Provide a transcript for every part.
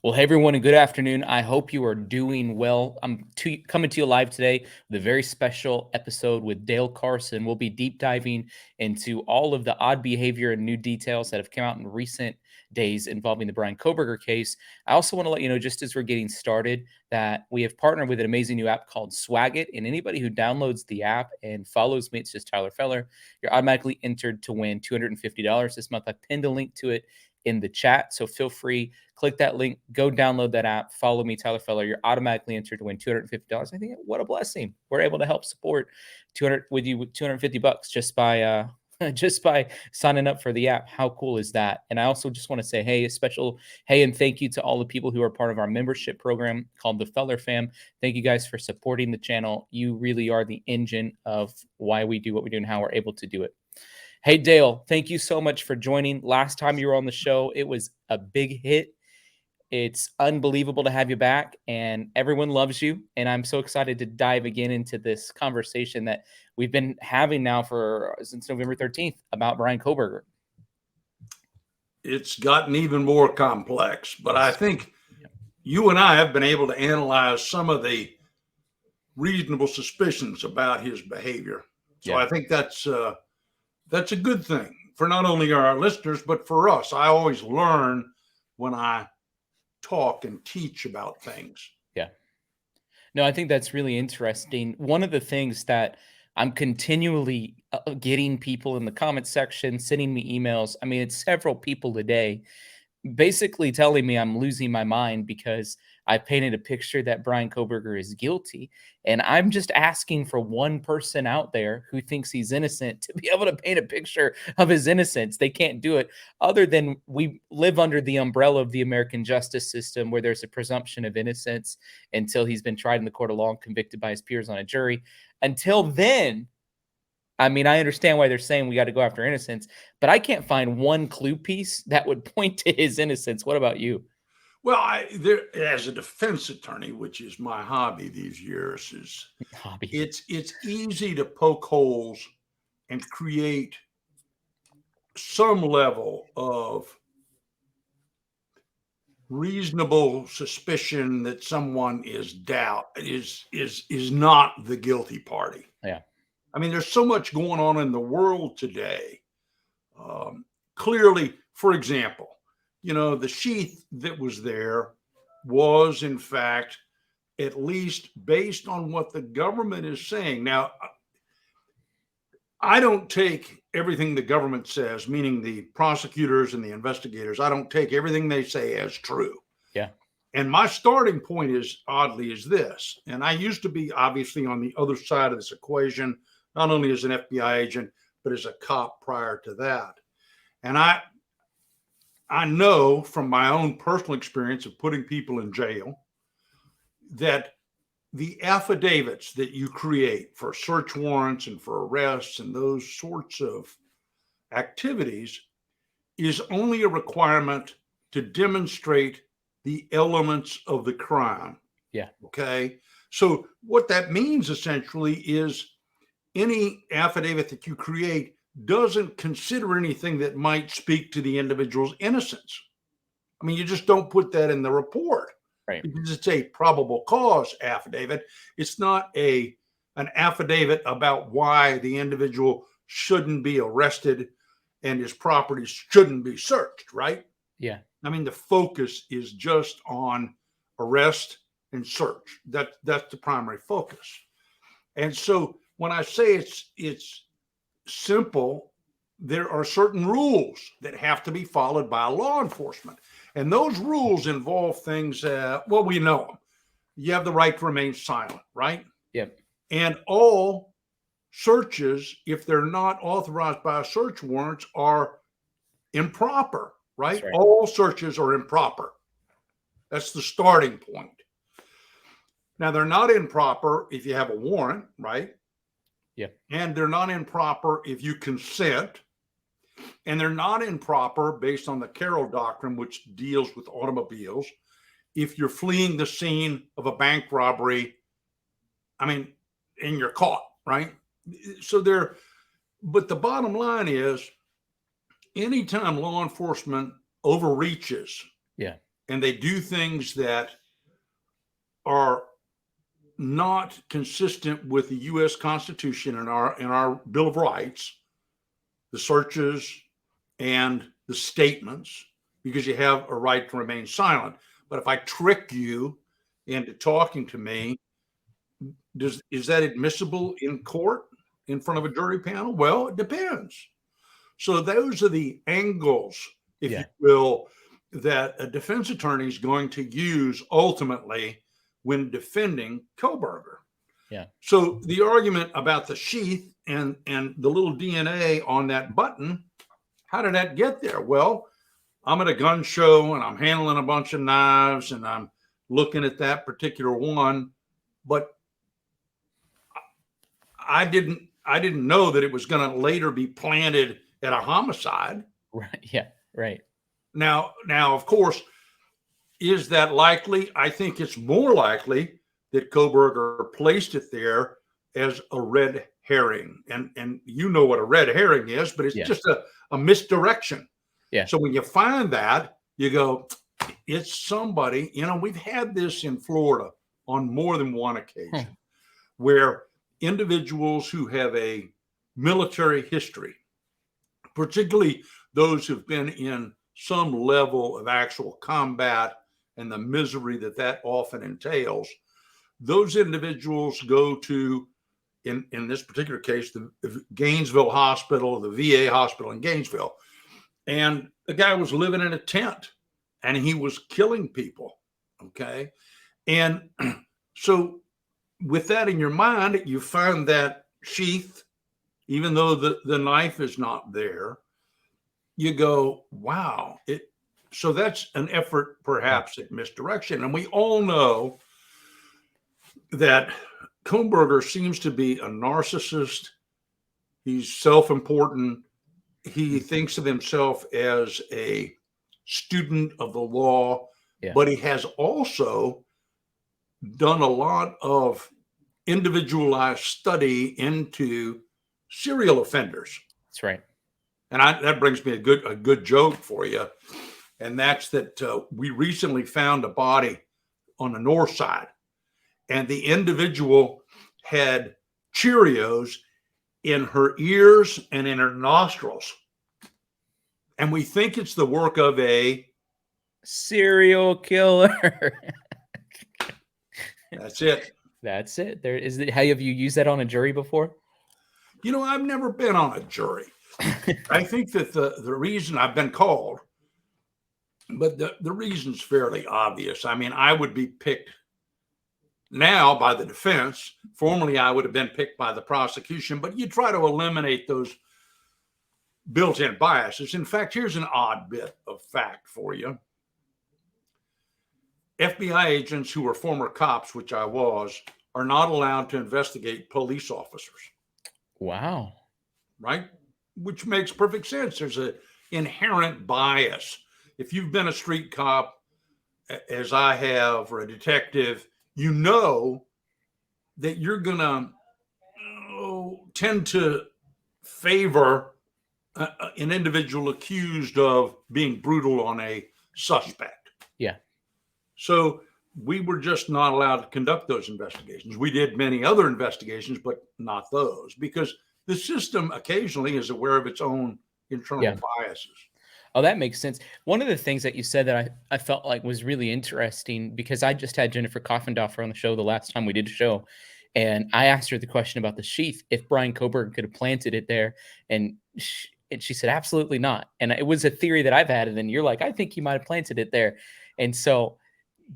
Well, hey everyone, and good afternoon. I hope you are doing well. Coming to you live today with a very special episode with Dale Carson. We'll be deep diving into all of the odd behavior and new details that have come out in recent days involving the Bryan Kohberger case. I also want to let you know, just as we're getting started, that we have partnered with an amazing new app called Swagit. And anybody who downloads the app and follows me, it's just Tyler Feller, you're automatically entered to win $250 this month. I pinned a link to it in the chat. So feel free, click that link, go download that app, follow me, Tyler Feller. You're automatically entered to win $250. I think what a blessing. We're able to help support 200 with you with 250 bucks just by just by signing up for the app. How cool is that? And I also just want to say, hey, a special hey and thank you to all the people who are part of our membership program called the Feller Fam. Thank you guys for supporting the channel. You really are the engine of why we do what we do and how we're able to do it. Hey, Dale, thank you so much for joining. Last time you were on the show, it was a big hit. It's unbelievable to have you back, and everyone loves you. And I'm so excited to dive again into this conversation that we've been having now since November 13th about Bryan Kohberger. It's gotten even more complex, but I think you and I have been able to analyze some of the reasonable suspicions about his behavior. So I think that's a good thing for not only our listeners, but for us. I always learn when I talk and teach about things. Yeah. No, I think that's really interesting. One of the things that I'm continually getting people in the comment section, sending me emails. I mean, it's several people a day basically telling me I'm losing my mind because I painted a picture that Bryan Kohberger is guilty. And I'm just asking for one person out there who thinks he's innocent to be able to paint a picture of his innocence. They can't do it other than we live under the umbrella of the American justice system where there's a presumption of innocence until he's been tried in the court of law and convicted by his peers on a jury. Until then, I mean, I understand why they're saying we got to go after innocence, but I can't find one clue piece that would point to his innocence. What about you? Well, as a defense attorney, which is my hobby these years, it's easy to poke holes and create some level of reasonable suspicion that someone is not the guilty party. Yeah. I mean, there's so much going on in the world today. Clearly, for example, the sheath that was there was, in fact, at least based on what the government is saying. Now, I don't take everything the government says, meaning the prosecutors and the investigators, I don't take everything they say as true. Yeah. And my starting point is this. And I used to be obviously on the other side of this equation, not only as an FBI agent, but as a cop prior to that. And I know from my own personal experience of putting people in jail that the affidavits that you create for search warrants and for arrests and those sorts of activities is only a requirement to demonstrate the elements of the crime. Yeah. Okay. So what that means essentially is any affidavit that you create doesn't consider anything that might speak to the individual's innocence. I mean, you just don't put that in the report. Right. Because it's a probable cause affidavit. It's not an affidavit about why the individual shouldn't be arrested and his property shouldn't be searched, right? Yeah. I mean, the focus is just on arrest and search. That's the primary focus. And so when I say it's simple, there are certain rules that have to be followed by law enforcement. And those rules involve things, we know them. You have the right to remain silent, right? Yep. And all searches, if they're not authorized by a search warrant, are improper, right? All searches are improper. That's the starting point. Now, they're not improper if you have a warrant, right? Yeah. And they're not improper if you consent. And they're not improper based on the Carroll Doctrine, which deals with automobiles. If you're fleeing the scene of a bank robbery, and you're caught, right? But the bottom line is, anytime law enforcement overreaches, yeah, and they do things that are not consistent with the U.S. Constitution and our Bill of Rights, the searches and the statements, because you have a right to remain silent. But if I trick you into talking to me, is that admissible in court in front of a jury panel? Well, it depends. So those are the angles, if you will, that a defense attorney is going to use ultimately when defending Kohberger. Yeah. So the argument about the sheath and the little DNA on that button, how did that get there? Well, I'm at a gun show and I'm handling a bunch of knives and I'm looking at that particular one, but I didn't know that it was going to later be planted at a homicide. Right. Yeah. Right. Now, of course, is that likely? I think it's more likely that Kohberger placed it there as a red herring. And you know what a red herring is, but it's just a misdirection. Yeah. So when you find that, you go, it's somebody, we've had this in Florida on more than one occasion where individuals who have a military history, particularly those who've been in some level of actual combat and the misery that often entails, those individuals go to, in this particular case, the Gainesville Hospital, the VA hospital in Gainesville. And the guy was living in a tent and he was killing people. Okay. And so with that in your mind, you find that sheath, even though the knife is not there, you go, wow. So that's an effort perhaps at misdirection. And we all know that Kohberger seems to be a narcissist. He's self-important. He thinks of himself as a student of the law, but he has also done a lot of individualized study into serial offenders. That's right. And that brings me a good joke for you. And that's that we recently found a body on the north side, and the individual had Cheerios in her ears and in her nostrils. And we think it's the work of a serial killer. That's it. That's it. There is it. Have you used that on a jury before? I've never been on a jury. I think that the reason I've been called, but the reason's fairly obvious. I mean, I would be picked now by the defense. Formerly, I would have been picked by the prosecution, but you try to eliminate those built-in biases. In fact, here's an odd bit of fact for you. FBI agents who are former cops, which I was, are not allowed to investigate police officers. Wow. Right? Which makes perfect sense. There's an inherent bias. If you've been a street cop, as I have, or a detective, you know that you're going to tend to favor an individual accused of being brutal on a suspect. Yeah. So we were just not allowed to conduct those investigations. We did many other investigations, but not those, because the system occasionally is aware of its own internal biases. Oh, that makes sense. One of the things that you said that I felt like was really interesting, because I just had Jennifer Coffendorfer on the show the last time we did a show, and I asked her the question about the sheath, if Bryan Kohberger could have planted it there, and she said, absolutely not. And it was a theory that I've had, and then you're like, I think you might have planted it there. And so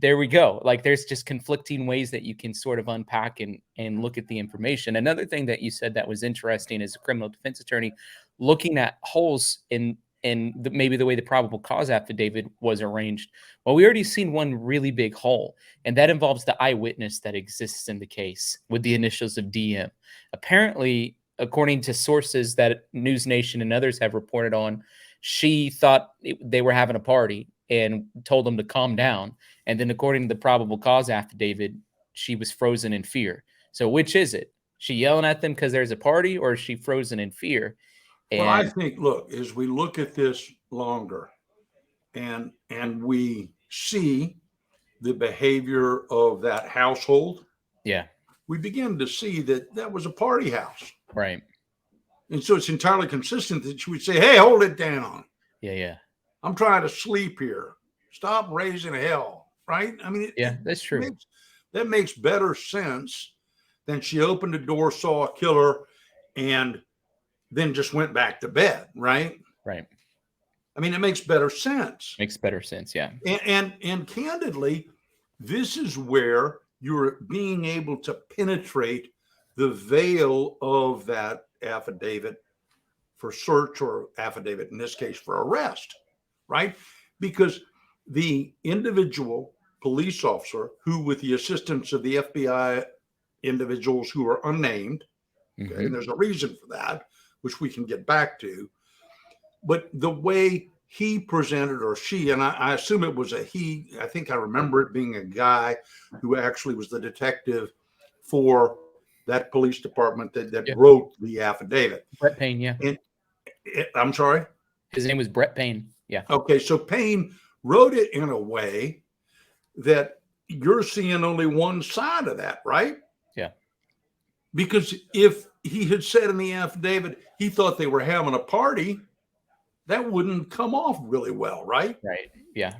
there we go. Like, there's just conflicting ways that you can sort of unpack and look at the information. Another thing that you said that was interesting as a criminal defense attorney, looking at holes in maybe the way the probable cause affidavit was arranged. Well, we already seen one really big hole, and that involves the eyewitness that exists in the case with the initials of DM. Apparently, according to sources that News Nation and others have reported on, she thought they were having a party and told them to calm down. And then according to the probable cause affidavit, she was frozen in fear. So which is it? She yelling at them because there's a party, or is she frozen in fear? And well, I think, look, as we look at this longer and we see the behavior of that household, Yeah. we begin to see that that was a party house. Right. And so it's entirely consistent that she would say, hey, hold it down. Yeah. Yeah. I'm trying to sleep here. Stop raising hell. Right? I mean, Yeah, that's true. That makes better sense than she opened the door, saw a killer, and then just went back to bed. Right? Right. I mean, it makes better sense. Makes better sense. Yeah. And candidly, this is where you're being able to penetrate the veil of that affidavit for search, or affidavit in this case for arrest, right? Because the individual police officer who, with the assistance of the FBI individuals who are unnamed, okay, and there's a reason for that, which we can get back to, but the way he presented, or she, and I assume it was a he, I think I remember it being a guy who actually was the detective for that police department that wrote the affidavit. Brett Payne, yeah. And I'm sorry? His name was Brett Payne. Yeah. Okay, so Payne wrote it in a way that you're seeing only one side of that, right? Yeah. Because if he had said in the affidavit he thought they were having a party, that wouldn't come off really well, right? Right. Yeah.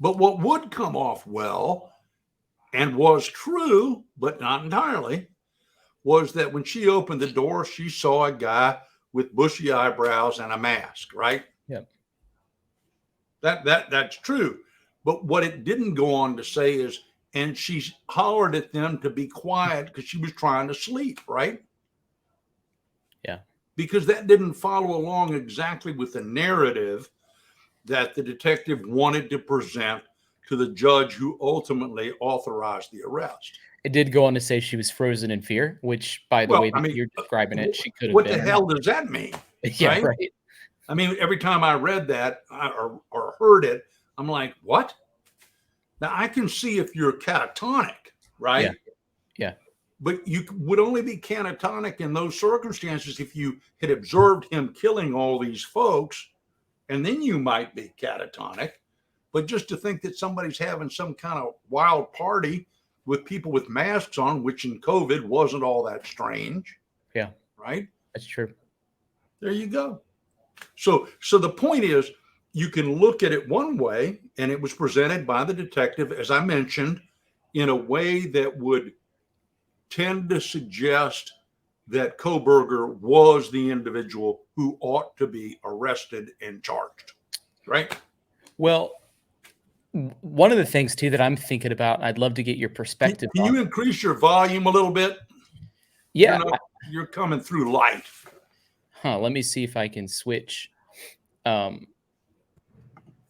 But what would come off well, and was true, but not entirely, was that when she opened the door, she saw a guy with bushy eyebrows and a mask, right? Yeah. That's true. But what it didn't go on to say is, and she hollered at them to be quiet because she was trying to sleep, right? Yeah. Because that didn't follow along exactly with the narrative that the detective wanted to present to the judge who ultimately authorized the arrest. It did go on to say she was frozen in fear, which, by the way that you're describing it, she could have been. What the hell does that mean? Yeah, right. I mean, every time I read that or heard it, I'm like, what? Now, I can see if you're catatonic, right? Yeah. But you would only be catatonic in those circumstances if you had observed him killing all these folks, and then you might be catatonic. But just to think that somebody's having some kind of wild party with people with masks on, which in COVID wasn't all that strange. Yeah. Right? That's true. There you go. So the point is, you can look at it one way, and it was presented by the detective, as I mentioned, in a way that would tend to suggest that Kohberger was the individual who ought to be arrested and charged, right? Well, one of the things too that I'm thinking about, I'd love to get your perspective. Can you increase your volume a little bit? Yeah. You're coming through light. Let me see if I can switch.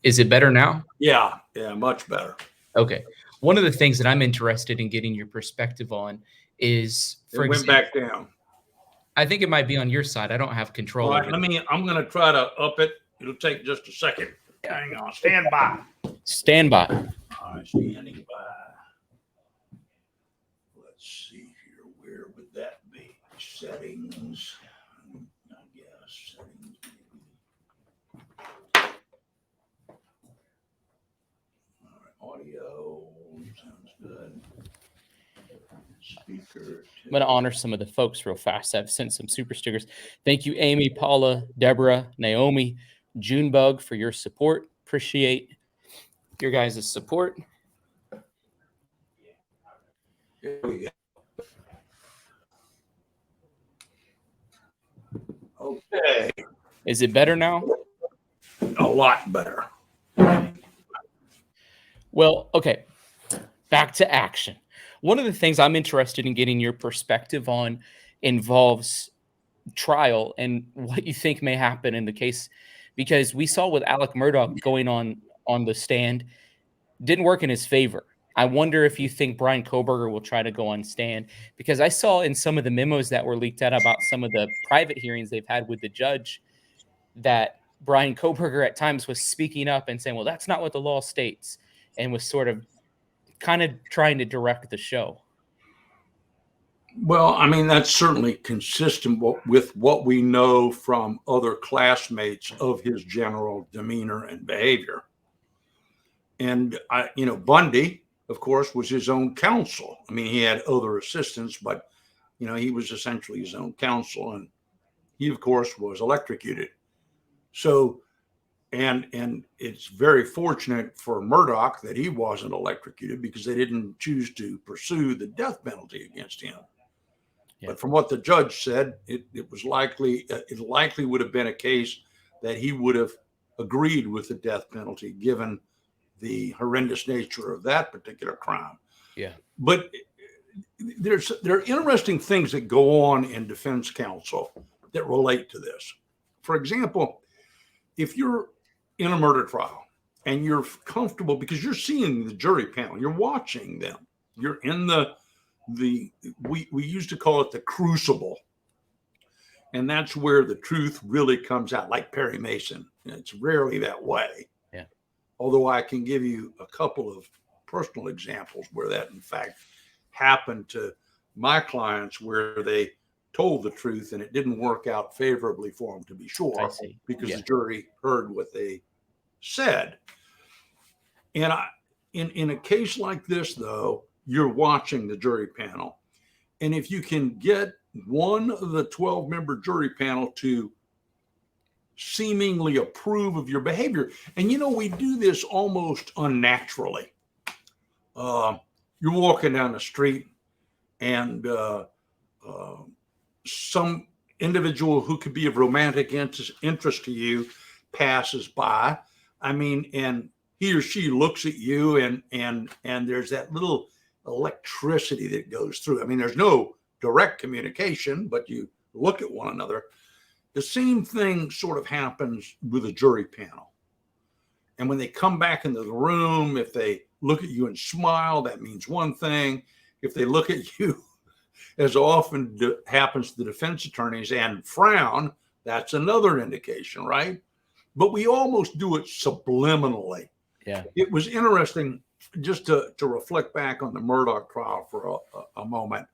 Is it better now? Yeah, much better. Okay. One of the things that I'm interested in getting your perspective on is, for example, went back down. I think it might be on your side. I don't have control. All right, I'm going to try to up it. It'll take just a second. Hang on. Stand by. Stand by. All right, standing by. Let's see here. Where would that be? Settings. I guess settings. All right, audio sounds good. Speaker. I'm going to honor some of the folks real fast. I've sent some super stickers. Thank you, Amy, Paula, Deborah, Naomi, Junebug, for your support. Appreciate your guys' support. Here we go. Okay. Is it better now? A lot better. Well, okay. Back to action. One of the things I'm interested in getting your perspective on involves trial and what you think may happen in the case, because we saw with Alec Murdaugh going on the stand, didn't work in his favor. I wonder if you think Bryan Kohberger will try to go on stand, because I saw in some of the memos that were leaked out about some of the private hearings they've had with the judge that Bryan Kohberger at times was speaking up and saying, well, that's not what the law states, and was sort of kind of trying to direct the show. Well, I mean, that's certainly consistent with what we know from other classmates of his general demeanor and behavior. And Bundy, of course, was his own counsel. I mean, he had other assistants, but he was essentially his own counsel, and he, of course, was electrocuted. So, and it's very fortunate for Murdoch that he wasn't electrocuted, because they didn't choose to pursue the death penalty against him. Yeah. But from what the judge said, it likely would have been a case that he would have agreed with the death penalty, given the horrendous nature of that particular crime. Yeah. But there are interesting things that go on in defense counsel that relate to this. For example, if you're in a murder trial and you're comfortable, because you're seeing the jury panel, you're watching them, you're in we used to call it the Crucible. And that's where the truth really comes out, like Perry Mason. It's rarely that way. Yeah. Although I can give you a couple of personal examples where that, in fact, happened to my clients, where they told the truth and it didn't work out favorably for them, to be sure, because the jury heard what they said. And in a case like this, though, you're watching the jury panel. And if you can get one of the 12-member jury panel to seemingly approve of your behavior, and we do this almost unnaturally. You're walking down the street, and some individual who could be of romantic interest to you passes by. I mean, and he or she looks at you, and there's that little electricity that goes through. I mean, there's no direct communication, but you look at one another. The same thing sort of happens with a jury panel. And when they come back into the room, if they look at you and smile, that means one thing. If they look at you, as often happens to the defense attorneys, and frown, that's another indication, right? But we almost do it subliminally. Yeah. It was interesting, just to reflect back on the Murdoch trial for a moment.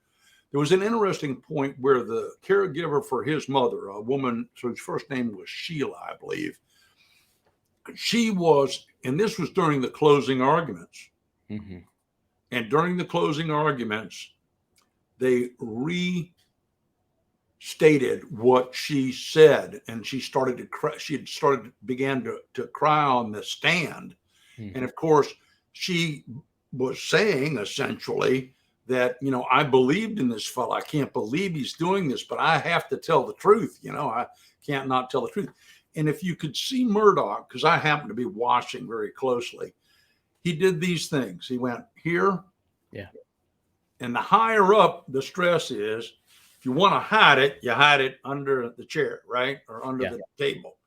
There was an interesting point where the caregiver for his mother, a woman whose first name was Sheila, I believe, she was, and this was during the closing arguments. Mm-hmm. And during the closing arguments, they restated what she said, and she started to cry. Began to cry on the stand. Mm-hmm. And of course, she was saying essentially that, I believed in this fellow. I can't believe he's doing this, but I have to tell the truth. I can't not tell the truth. And if you could see Murdoch, because I happen to be watching very closely, he did these things. He went here. Yeah. And the higher up the stress is, if you want to hide it, you hide it under the chair, right? Or under the table.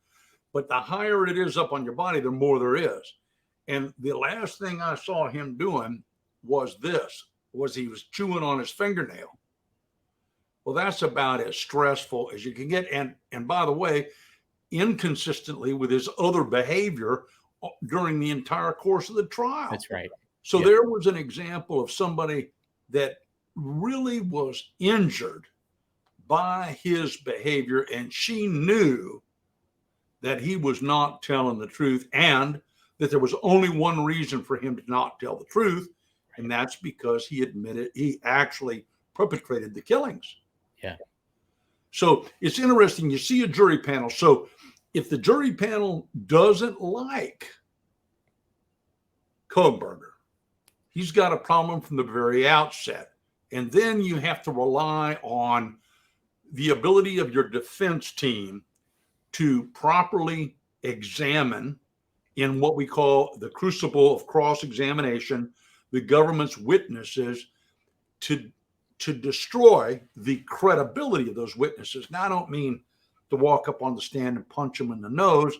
But the higher it is up on your body, the more there is. And the last thing I saw him doing was he was chewing on his fingernail. Well, that's about as stressful as you can get. And by the way, inconsistently with his other behavior during the entire course of the trial. That's right. So there was an example of somebody that really was injured by his behavior, and she knew that he was not telling the truth, and that there was only one reason for him to not tell the truth, and that's because he admitted he actually perpetrated the killings. Yeah. So it's interesting. You see a jury panel. So if the jury panel doesn't like Kohberger, he's got a problem from the very outset. And then you have to rely on the ability of your defense team to properly examine, in what we call the crucible of cross-examination, the government's witnesses, to destroy the credibility of those witnesses. Now, I don't mean to walk up on the stand and punch them in the nose,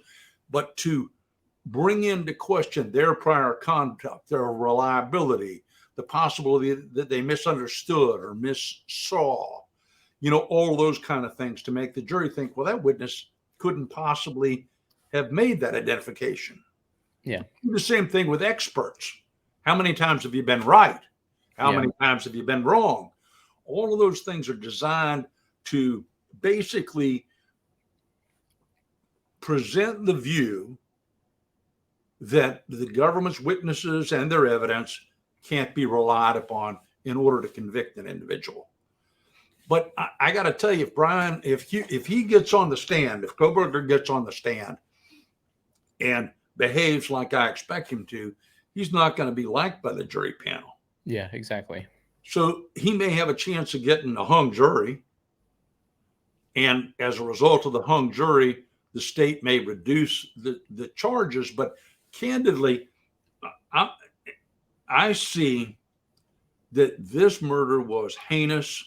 but to bring into question their prior conduct, their reliability, the possibility that they misunderstood or missaw, all those kind of things, to make the jury think, well, that witness couldn't possibly have made that identification. Yeah. The same thing with experts. How many times have you been right? How many times have you been wrong? All of those things are designed to basically present the view that the government's witnesses and their evidence can't be relied upon in order to convict an individual. But I got to tell you, if Bryan, if he gets on the stand, if Kohberger gets on the stand and behaves like I expect him to, he's not going to be liked by the jury panel. Yeah, exactly. So he may have a chance of getting a hung jury. And as a result of the hung jury, the state may reduce the charges. But candidly, I see that this murder was heinous.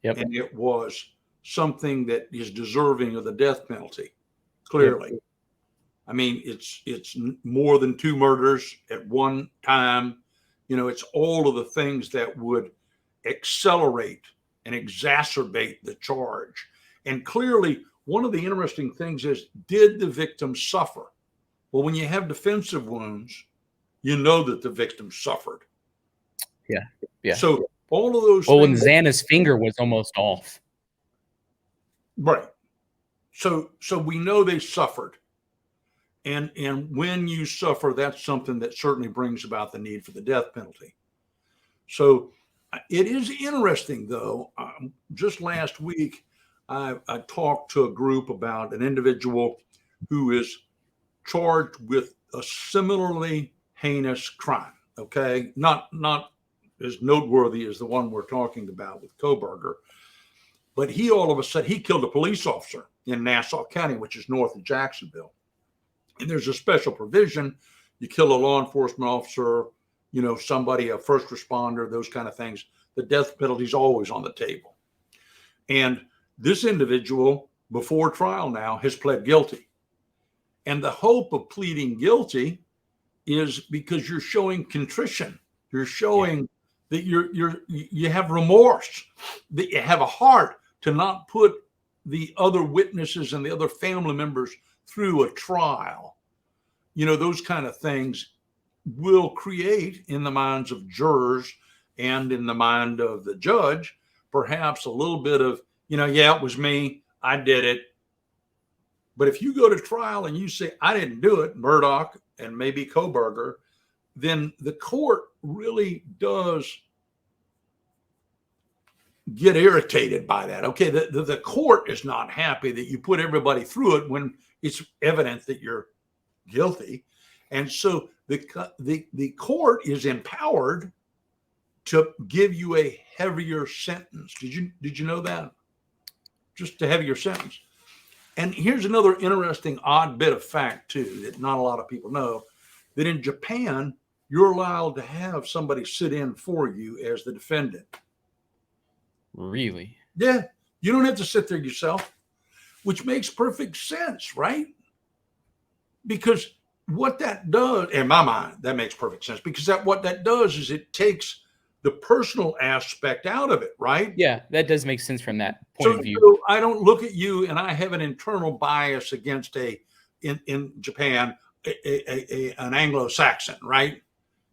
Yep. And it was something that is deserving of the death penalty, clearly. Yep. I mean, it's more than 2 murders at one time. You know, it's all of the things that would accelerate and exacerbate the charge. And clearly, one of the interesting things is, did the victim suffer? Well, when you have defensive wounds, you know that the victim suffered. Yeah. Yeah. So all of those. Well, when Xana's finger was almost off. Right. So we know they suffered. And when you suffer, that's something that certainly brings about the need for the death penalty. So it is interesting, though. Just last week, I talked to a group about an individual who is charged with a similarly heinous crime. Okay, not as noteworthy as the one we're talking about with Kohberger, but he all of a sudden he killed a police officer in Nassau County, which is north of Jacksonville. And there's a special provision: you kill a law enforcement officer, you know, somebody, a first responder, those kind of things. The death penalty is always on the table. And this individual, before trial now, has pled guilty. And the hope of pleading guilty is because you're showing contrition. You're showing that you have remorse, that you have a heart to not put the other witnesses and the other family members through a trial. You know, those kind of things will create in the minds of jurors and in the mind of the judge, perhaps a little bit of, you know, yeah, it was me, I did it. But if you go to trial and you say, I didn't do it, Murdoch and maybe Kohberger, then the court really does get irritated by that. Okay, the court is not happy that you put everybody through it when it's evident that you're guilty. And so the court is empowered to give you a heavier sentence. Did you know that? Just a heavier sentence. And here's another interesting odd bit of fact too that not a lot of people know, that in Japan, you're allowed to have somebody sit in for you as the defendant. Really? Yeah. You don't have to sit there yourself, which makes perfect sense, right? Because what that does, in my mind, that makes perfect sense, because what that does is it takes the personal aspect out of it, right? Yeah, that does make sense from that point of view. So I don't look at you and I have an internal bias against in Japan, an Anglo-Saxon, right?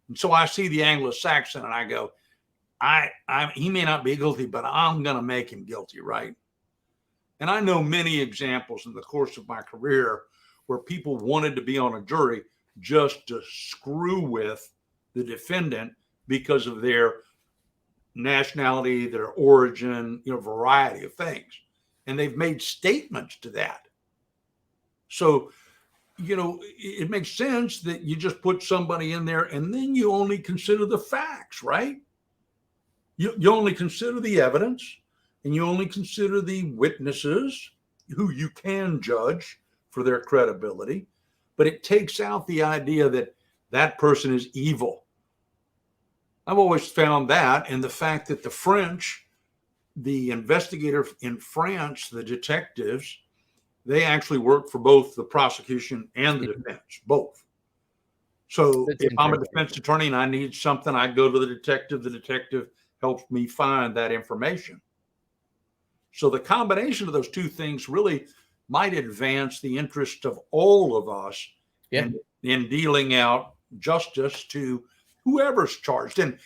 And so I see the Anglo-Saxon and I go, he may not be guilty, but I'm going to make him guilty, right? And I know many examples in the course of my career where people wanted to be on a jury just to screw with the defendant because of their nationality, their origin, you know, variety of things. And they've made statements to that. So, you know, it makes sense that you just put somebody in there and then you only consider the facts, right? You only consider the evidence and you only consider the witnesses who you can judge for their credibility, but it takes out the idea that that person is evil. I've always found that, and the fact that the French, the investigator in France, the detectives, they actually work for both the prosecution and the defense, both. So if I'm a defense attorney and I need something, I go to the detective helps me find that information. So the combination of those two things really might advance the interest of all of us in dealing out justice to whoever's charged. And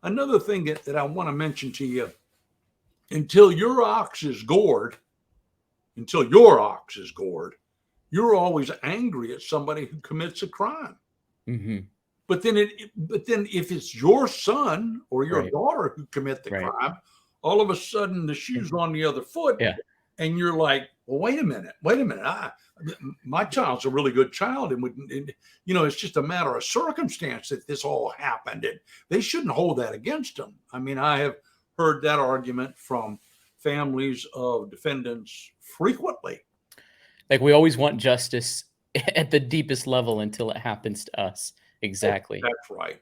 another thing that I want to mention to you, until your ox is gored, you're always angry at somebody who commits a crime. Mm-hmm. But then if it's your son or your Right. daughter who commit the Right. crime, all of a sudden the shoe's on the other foot, Yeah. and you're like, well, wait a minute. My child's a really good child, and it's just a matter of circumstance that this all happened, and they shouldn't hold that against them. I mean, I have heard that argument from families of defendants frequently. Like we always want justice at the deepest level until it happens to us. Exactly. That's right.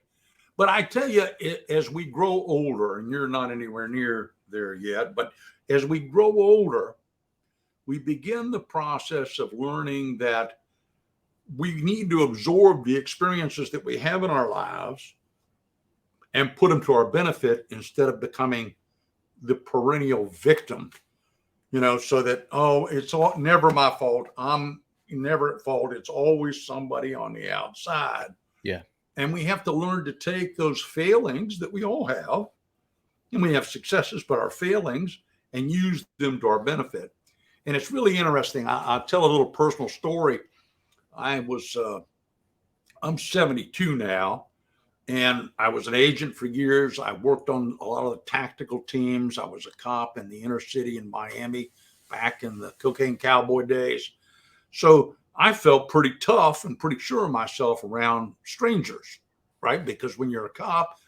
But I tell you, as we grow older, and you're not anywhere near there yet, but as we grow older, we begin the process of learning that we need to absorb the experiences that we have in our lives and put them to our benefit instead of becoming the perennial victim, so that, oh, it's all never my fault. I'm never at fault. It's always somebody on the outside. Yeah. And we have to learn to take those failings that we all have, and we have successes, but our failings, and use them to our benefit. And it's really interesting. I'll tell a little personal story. I'm 72 now, and I was an agent for years. I worked on a lot of the tactical teams. I was a cop in the inner city in Miami back in the cocaine cowboy days. So I felt pretty tough and pretty sure of myself around strangers, right? Because when you're a cop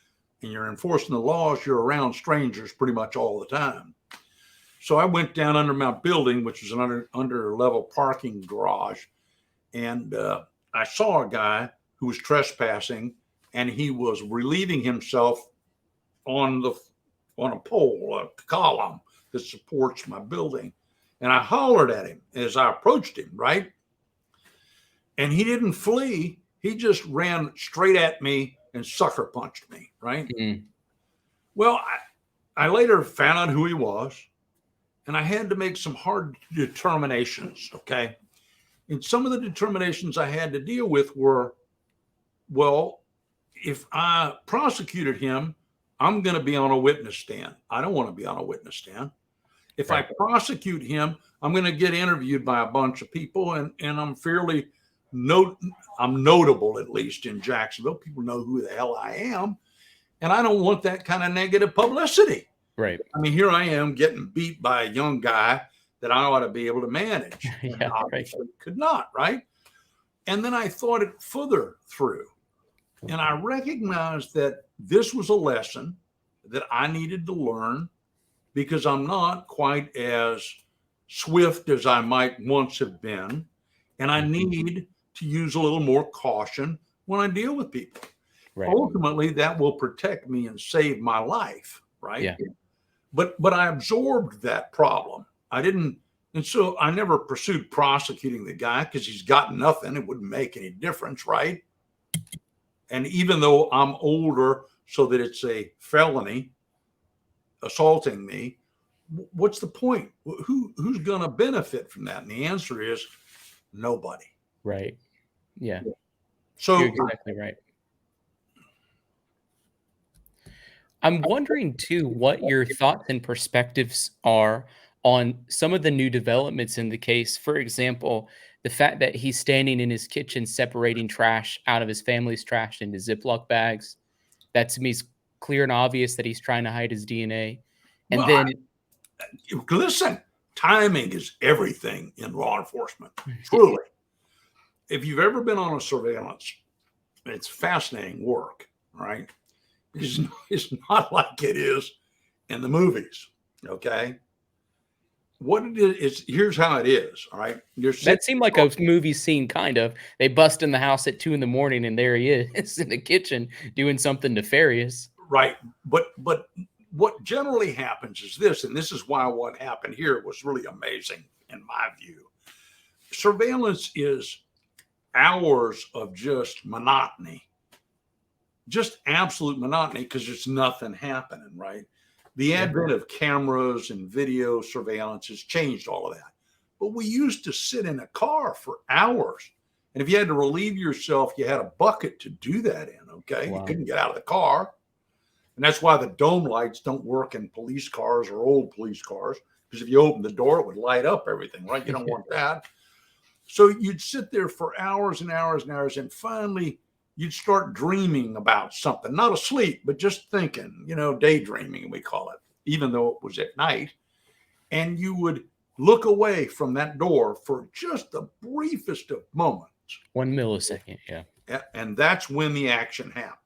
and you're enforcing the laws, you're around strangers pretty much all the time. So I went down under my building, which was an under level parking garage, and I saw a guy who was trespassing, and he was relieving himself on a pole, a column that supports my building. And I hollered at him as I approached him, right? And he didn't flee. He just ran straight at me and sucker punched me, right? Mm. Well, I later found out who he was, and I had to make some hard determinations, okay? And some of the determinations I had to deal with were, well, if I prosecuted him, I'm going to be on a witness stand. I don't want to be on a witness stand. If I prosecute him, I'm going to get interviewed by a bunch of people, and I'm I'm notable, at least in Jacksonville. People know who the hell I am, and I don't want that kind of negative publicity. Right. I mean, here I am getting beat by a young guy that I ought to be able to manage. Yeah, obviously could not, right? And then I thought it further through, and I recognized that this was a lesson that I needed to learn, because I'm not quite as swift as I might once have been. And I need to use a little more caution when I deal with people. Right. Ultimately, that will protect me and save my life, right? Yeah. But I absorbed that problem. And so I never pursued prosecuting the guy, because he's got nothing. It wouldn't make any difference, right? And even though I'm older, so that it's a felony, assaulting me, what's the point? Who's going to benefit from that? And the answer is nobody. Right. Yeah. So you're exactly right. I'm wondering too what your thoughts and perspectives are on some of the new developments in the case. For example, the fact that he's standing in his kitchen separating trash out of his family's trash into Ziploc bags. That to me is clear and obvious that he's trying to hide his DNA. And listen, timing is everything in law enforcement. Truly. If you've ever been on a surveillance, it's fascinating work, right? It's not like it is in the movies, okay? What it is, here's how it is, all right? That seemed like a movie scene, kind of. They bust in the house at 2 a.m, and there he is in the kitchen doing something nefarious. Right. But what generally happens is this, and this is why what happened here was really amazing in my view. Surveillance is hours of just monotony, just absolute monotony, because there's nothing happening, right? The advent of cameras and video surveillance has changed all of that. But we used to sit in a car for hours. And if you had to relieve yourself, you had a bucket to do that in, okay? Wow. You couldn't get out of the car. And that's why the dome lights don't work in police cars or old police cars, because if you open the door, it would light up everything, right? You don't want that. So you'd sit there for hours and hours and hours, and finally you'd start dreaming about something, not asleep, but just thinking, daydreaming, we call it, even though it was at night. And you would look away from that door for just the briefest of moments. 1 millisecond. Yeah. And that's when the action happened.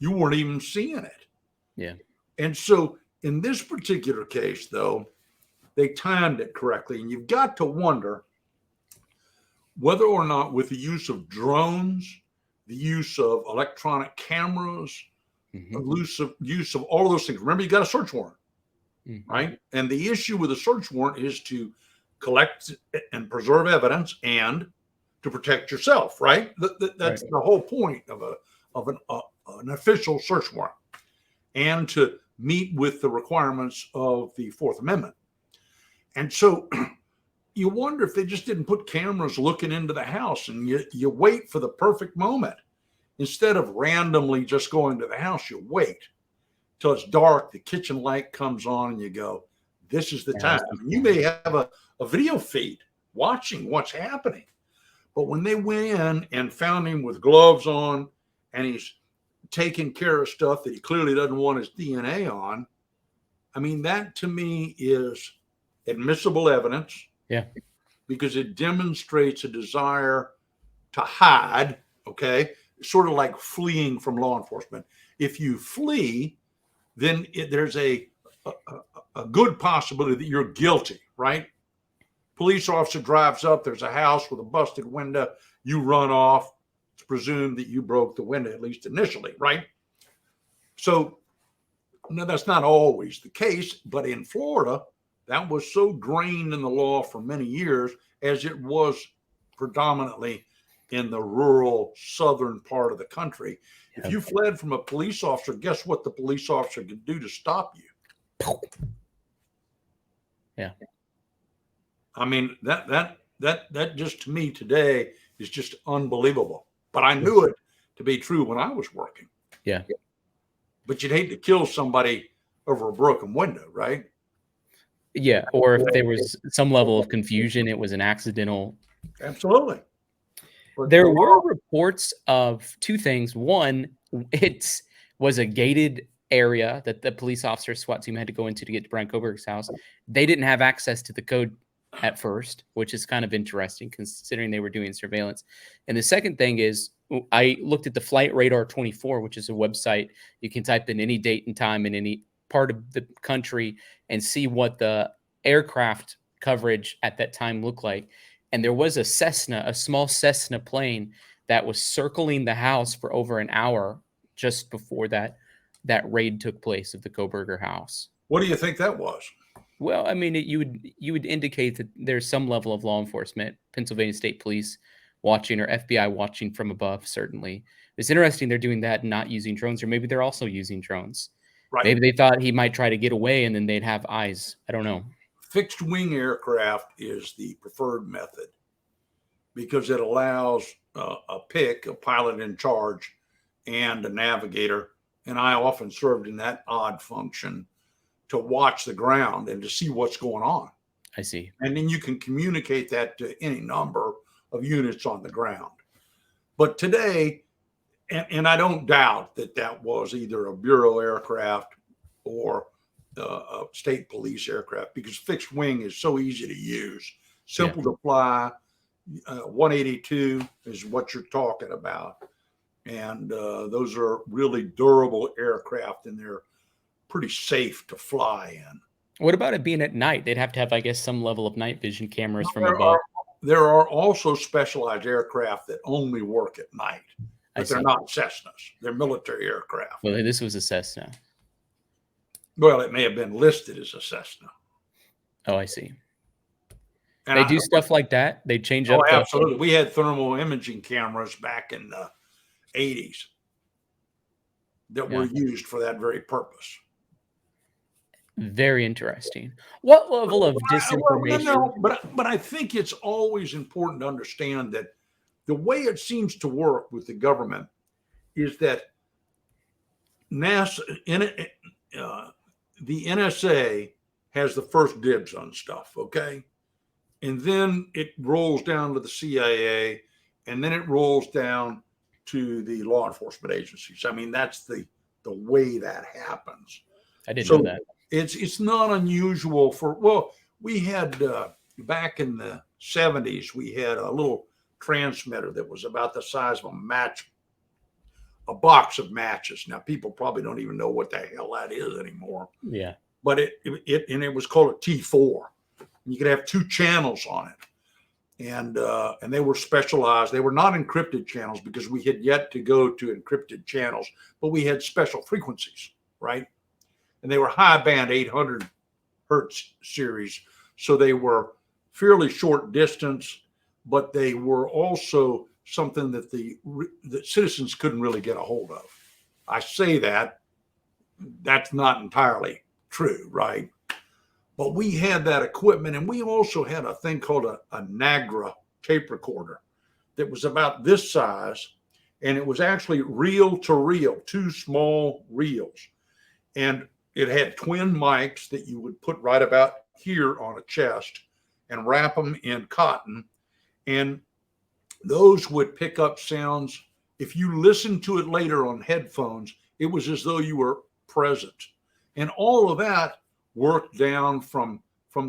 You weren't even seeing it. Yeah. And so in this particular case, though, they timed it correctly. And you've got to wonder whether or not, with the use of drones, the use of electronic cameras, the use of all of those things. Remember, you got a search warrant, right? And the issue with a search warrant is to collect and preserve evidence and to protect yourself, right? That's the whole point of an official search warrant, and to meet with the requirements of the Fourth Amendment. And so you wonder if they just didn't put cameras looking into the house, and you wait for the perfect moment. Instead of randomly just going to the house, you wait till it's dark, the kitchen light comes on, and you go, this is the time. You may have a video feed watching what's happening. But when they went in and found him with gloves on, and he's taking care of stuff that he clearly doesn't want his DNA on, I mean, that to me is admissible evidence. Yeah. Because it demonstrates a desire to hide, okay? Sort of like fleeing from law enforcement. If you flee, then there's a good possibility that you're guilty, right? Police officer drives up, there's a house with a busted window, you run off. It's presumed that you broke the window, at least initially, right? So, no, that's not always the case, but in Florida, that was so drained in the law for many years, as it was predominantly in the rural southern part of the country. If you fled from a police officer, guess what the police officer could do to stop you? Yeah. I mean, that just, to me today, is just unbelievable. But I knew it to be true when I was working. Yeah. But you'd hate to kill somebody over a broken window, right? Yeah. Or if there was some level of confusion, it was an accidental. Absolutely. But there were reports of two things. One, it was a gated area that the police officer SWAT team had to go into to get to Bryan Kohbergers' house. They didn't have access to the code at first, which is kind of interesting considering they were doing surveillance. And the second thing is, I looked at the Flight Radar 24, which is a website. You can type in any date and time in any part of the country and see what the aircraft coverage at that time looked like. And there was a Cessna, a small Cessna plane that was circling the house for over an hour just before that raid took place of the Kohberger house. What do you think that was? Well, I mean, you would indicate that there's some level of law enforcement, Pennsylvania State Police watching or FBI watching from above, certainly. It's interesting they're doing that and not using drones, or maybe they're also using drones. Right. Maybe they thought he might try to get away and then they'd have eyes. I don't know. Fixed wing aircraft is the preferred method because it allows a pilot in charge, and a navigator. And I often served in that odd function to watch the ground and to see what's going on. I see. And then you can communicate that to any number of units on the ground. But today, and I don't doubt that was either a Bureau aircraft or a state police aircraft, because fixed wing is so easy to use, simple to fly. 182 is what you're talking about. And those are really durable aircraft, and they're pretty safe to fly in. What about it being at night? They'd have to have, I guess, some level of night vision cameras from above. There are also specialized aircraft that only work at night, but they're not Cessnas. They're military aircraft. Well, this was a Cessna. Well, it may have been listed as a Cessna. Oh, I see. And they do stuff like that? They change up? Oh, absolutely. We had thermal imaging cameras back in the 80s that were used for that very purpose. Very interesting. What level of disinformation? No, but I think it's always important to understand that the way it seems to work with the government is that the NSA has the first dibs on stuff, okay? And then it rolls down to the CIA, and then it rolls down to the law enforcement agencies. I mean, that's the way that happens. I didn't know that. It's not unusual well, we had back in the 70s, we had a little transmitter that was about the size of a box of matches. Now, people probably don't even know what the hell that is anymore. Yeah. But it was called a T4. You could have 2 channels on it. And they were specialized. They were not encrypted channels because we had yet to go to encrypted channels, but we had special frequencies, right? And they were high band 800 hertz series. So they were fairly short distance, but they were also something that the citizens couldn't really get a hold of. I say that's not entirely true, right? But we had that equipment, and we also had a thing called a Nagra tape recorder that was about this size, and it was actually reel to reel, 2 small reels. And it had twin mics that you would put right about here on a chest and wrap them in cotton. And those would pick up sounds. If you listened to it later on headphones, it was as though you were present. And all of that worked down from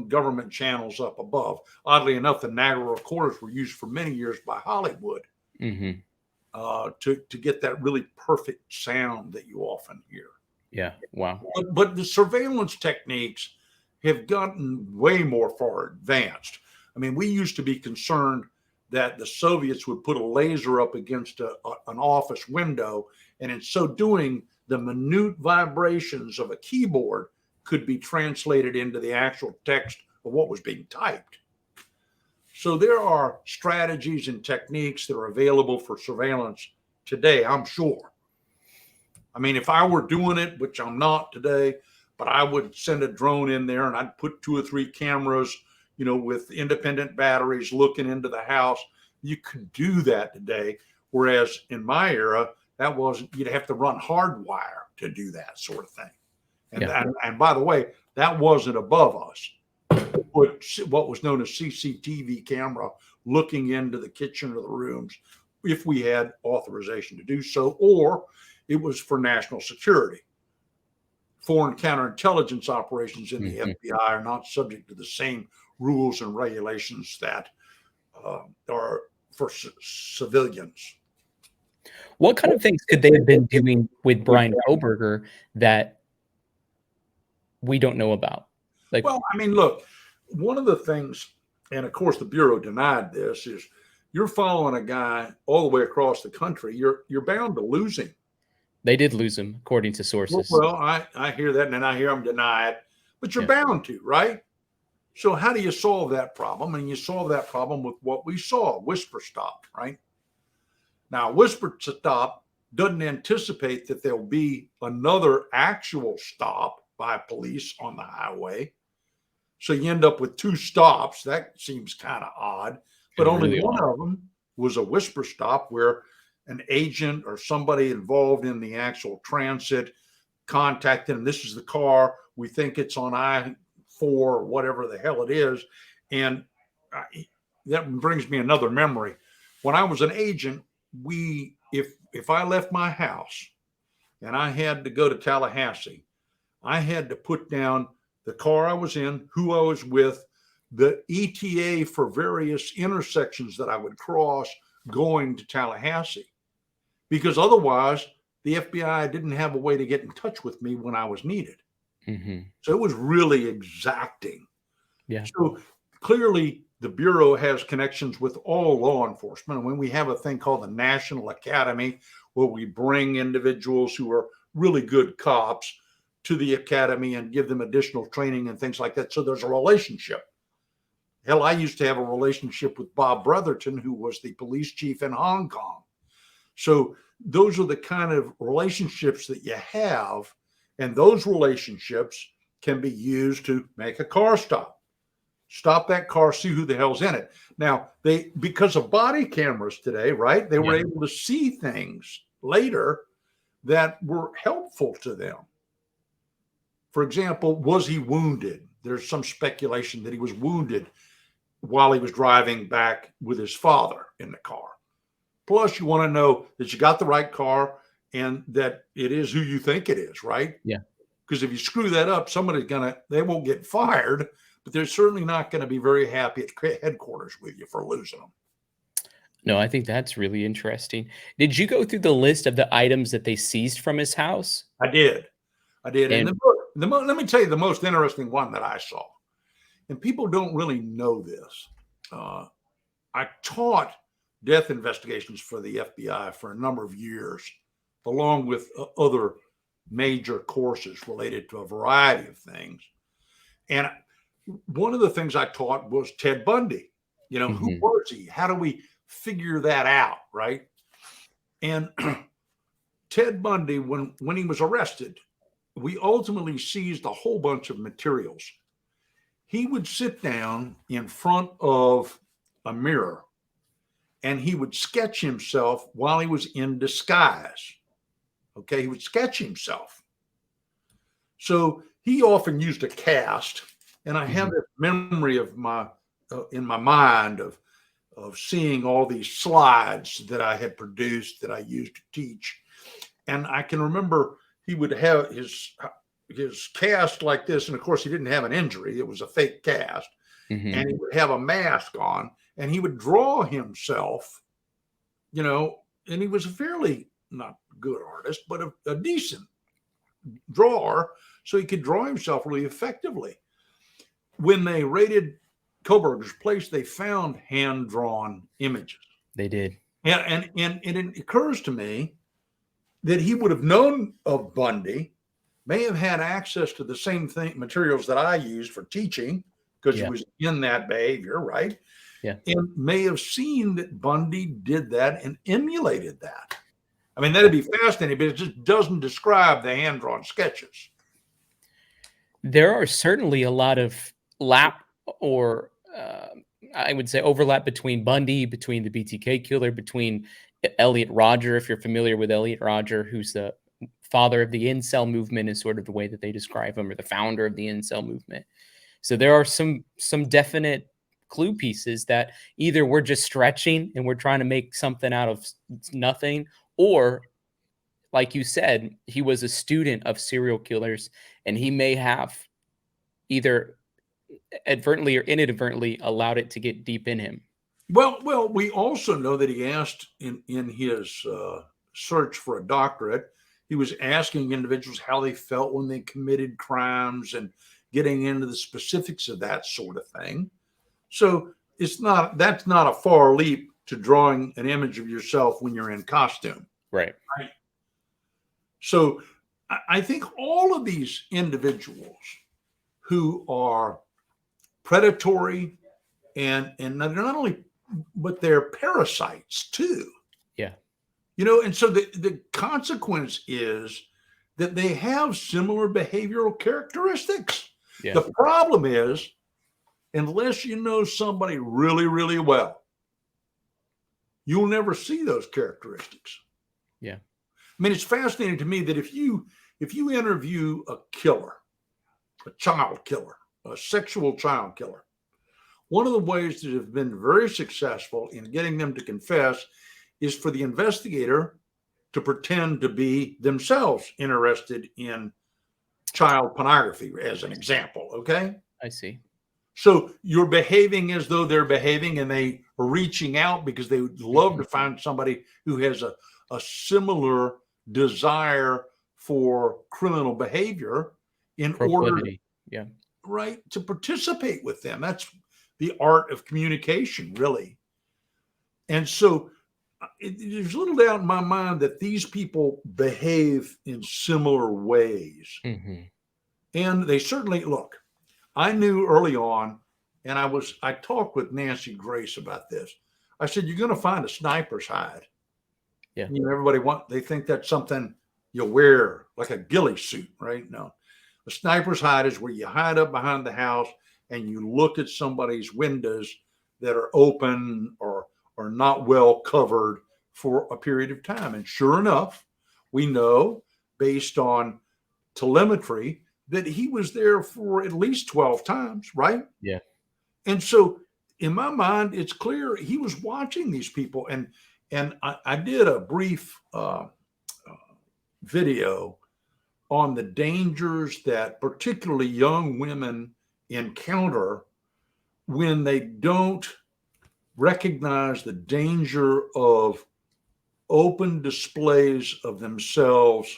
government channels up above. Oddly enough, the Nagra recorders were used for many years by Hollywood to get that really perfect sound that you often hear. Yeah. Wow. But the surveillance techniques have gotten way more far advanced. I mean, we used to be concerned that the Soviets would put a laser up against an office window, and in so doing, the minute vibrations of a keyboard could be translated into the actual text of what was being typed. So there are strategies and techniques that are available for surveillance today, I'm sure. I mean, if I were doing it, which I'm not today, but I would send a drone in there and I'd put 2 or 3 cameras, with independent batteries looking into the house. You could do that today. Whereas in my era, you'd have to run hardwire to do that sort of thing. And by the way, that wasn't above us. Put what was known as CCTV camera looking into the kitchen or the rooms if we had authorization to do so, or it was for national security. Foreign counterintelligence operations in the FBI are not subject to the same rules and regulations that are for civilians. What kind of things could they have been doing with Bryan Kohberger that we don't know about? Well, I mean, look, one of the things, and of course the Bureau denied this, is you're following a guy all the way across the country. You're bound to lose him. They did lose him, according to sources. Well, I hear that, and then I hear them deny it, but you're bound to, right? So how do you solve that problem? And you solve that problem with what we saw, whisper stop, right? Now, whisper stop doesn't anticipate that there'll be another actual stop by police on the highway. So you end up with 2 stops. That seems kind of odd, but only really one of them was a whisper stop where an agent or somebody involved in the actual transit contacted him. This is the car. We think it's on I-4 or whatever the hell it is. And that brings me another memory. When I was an agent, if I left my house and I had to go to Tallahassee, I had to put down the car I was in, who I was with, the ETA for various intersections that I would cross going to Tallahassee, because otherwise the FBI didn't have a way to get in touch with me when I was needed. So it was really exacting. Yeah. So clearly the Bureau has connections with all law enforcement. And when we have a thing called the National Academy, where we bring individuals who are really good cops to the academy and give them additional training and things like that. So there's a relationship. Hell, I used to have a relationship with Bob Brotherton, who was the police chief in Hong Kong. So those are the kind of relationships that you have. And those relationships can be used to make a car stop. Stop that car, see who the hell's in it. Now, because of body cameras today, right, they were able to see things later that were helpful to them. For example, was he wounded? There's some speculation that he was wounded while he was driving back with his father in the car. Plus, you want to know that you got the right car and that it is who you think it is, right? Yeah. Because if you screw that up, they won't get fired, but they're certainly not going to be very happy at headquarters with you for losing them. No, I think that's really interesting. Did you go through the list of the items that they seized from his house? I did. And And let me tell you the most interesting one that I saw. And people don't really know this. I taught death investigations for the FBI for a number of years, along with other major courses related to a variety of things. And one of the things I taught was Ted Bundy. You know, who was he? How do we figure that out, right? And Ted Bundy, when he was arrested, we ultimately seized a whole bunch of materials. He would sit down in front of a mirror and he would sketch himself while he was in disguise. Okay, he would sketch himself. So he often used a cast, and I have this memory of in my mind of seeing all these slides that I had produced that I used to teach, and I can remember he would have his cast like this, and of course he didn't have an injury; it was a fake cast, and he would have a mask on, and he would draw himself, you know, and he was a fairly not good artist, but a decent drawer, so he could draw himself really effectively. When they raided Kohberger's place, they found hand-drawn images. they did. And it occurs to me that he would have known of Bundy, may have had access to the same materials that I used for teaching, because he was in that behavior, right? Yeah. And may have seen that Bundy did that and emulated that. I mean, that'd be fascinating, but it just doesn't describe the hand-drawn sketches. There are certainly a lot of I would say overlap between Bundy, between the BTK killer, between Elliot Roger, if you're familiar with Elliot Roger, who's the father of the incel movement, is sort of the way that they describe him, or the founder of the incel movement. So there are some definite clue pieces that either we're just stretching and we're trying to make something out of nothing, or like you said, he was a student of serial killers and he may have either advertently or inadvertently allowed it to get deep in him. Well, we also know that he asked in his search for a doctorate, he was asking individuals how they felt when they committed crimes and getting into the specifics of that sort of thing. So that's not a far leap to drawing an image of yourself when you're in costume. Right. So I think all of these individuals who are predatory and not only, but they're parasites too. Yeah. You know, and so the consequence is that they have similar behavioral characteristics. Yeah. The problem is, unless you know somebody really, really well, you'll never see those characteristics. Yeah. I mean, it's fascinating to me that if you interview a killer, a child killer, a sexual child killer, one of the ways that have been very successful in getting them to confess is for the investigator to pretend to be themselves interested in child pornography, as an example. Okay. I see. So you're behaving as though they're behaving, and they are reaching out because they would love to find somebody who has a similar desire for criminal behavior in order, right, to participate with them. That's the art of communication, really. And so there's little doubt in my mind that these people behave in similar ways. And they certainly, look, I knew early on, and I talked with Nancy Grace about this. I said, you're going to find a sniper's hide. Yeah. You know, they think that's something you wear like a ghillie suit, right? No. A sniper's hide is where you hide up behind the house and you look at somebody's windows that are open or not well covered for a period of time. And sure enough, we know based on telemetry that he was there for at least 12 times, right? Yeah. And so in my mind, it's clear he was watching these people. And And I did a brief video on the dangers that particularly young women encounter when they don't recognize the danger of open displays of themselves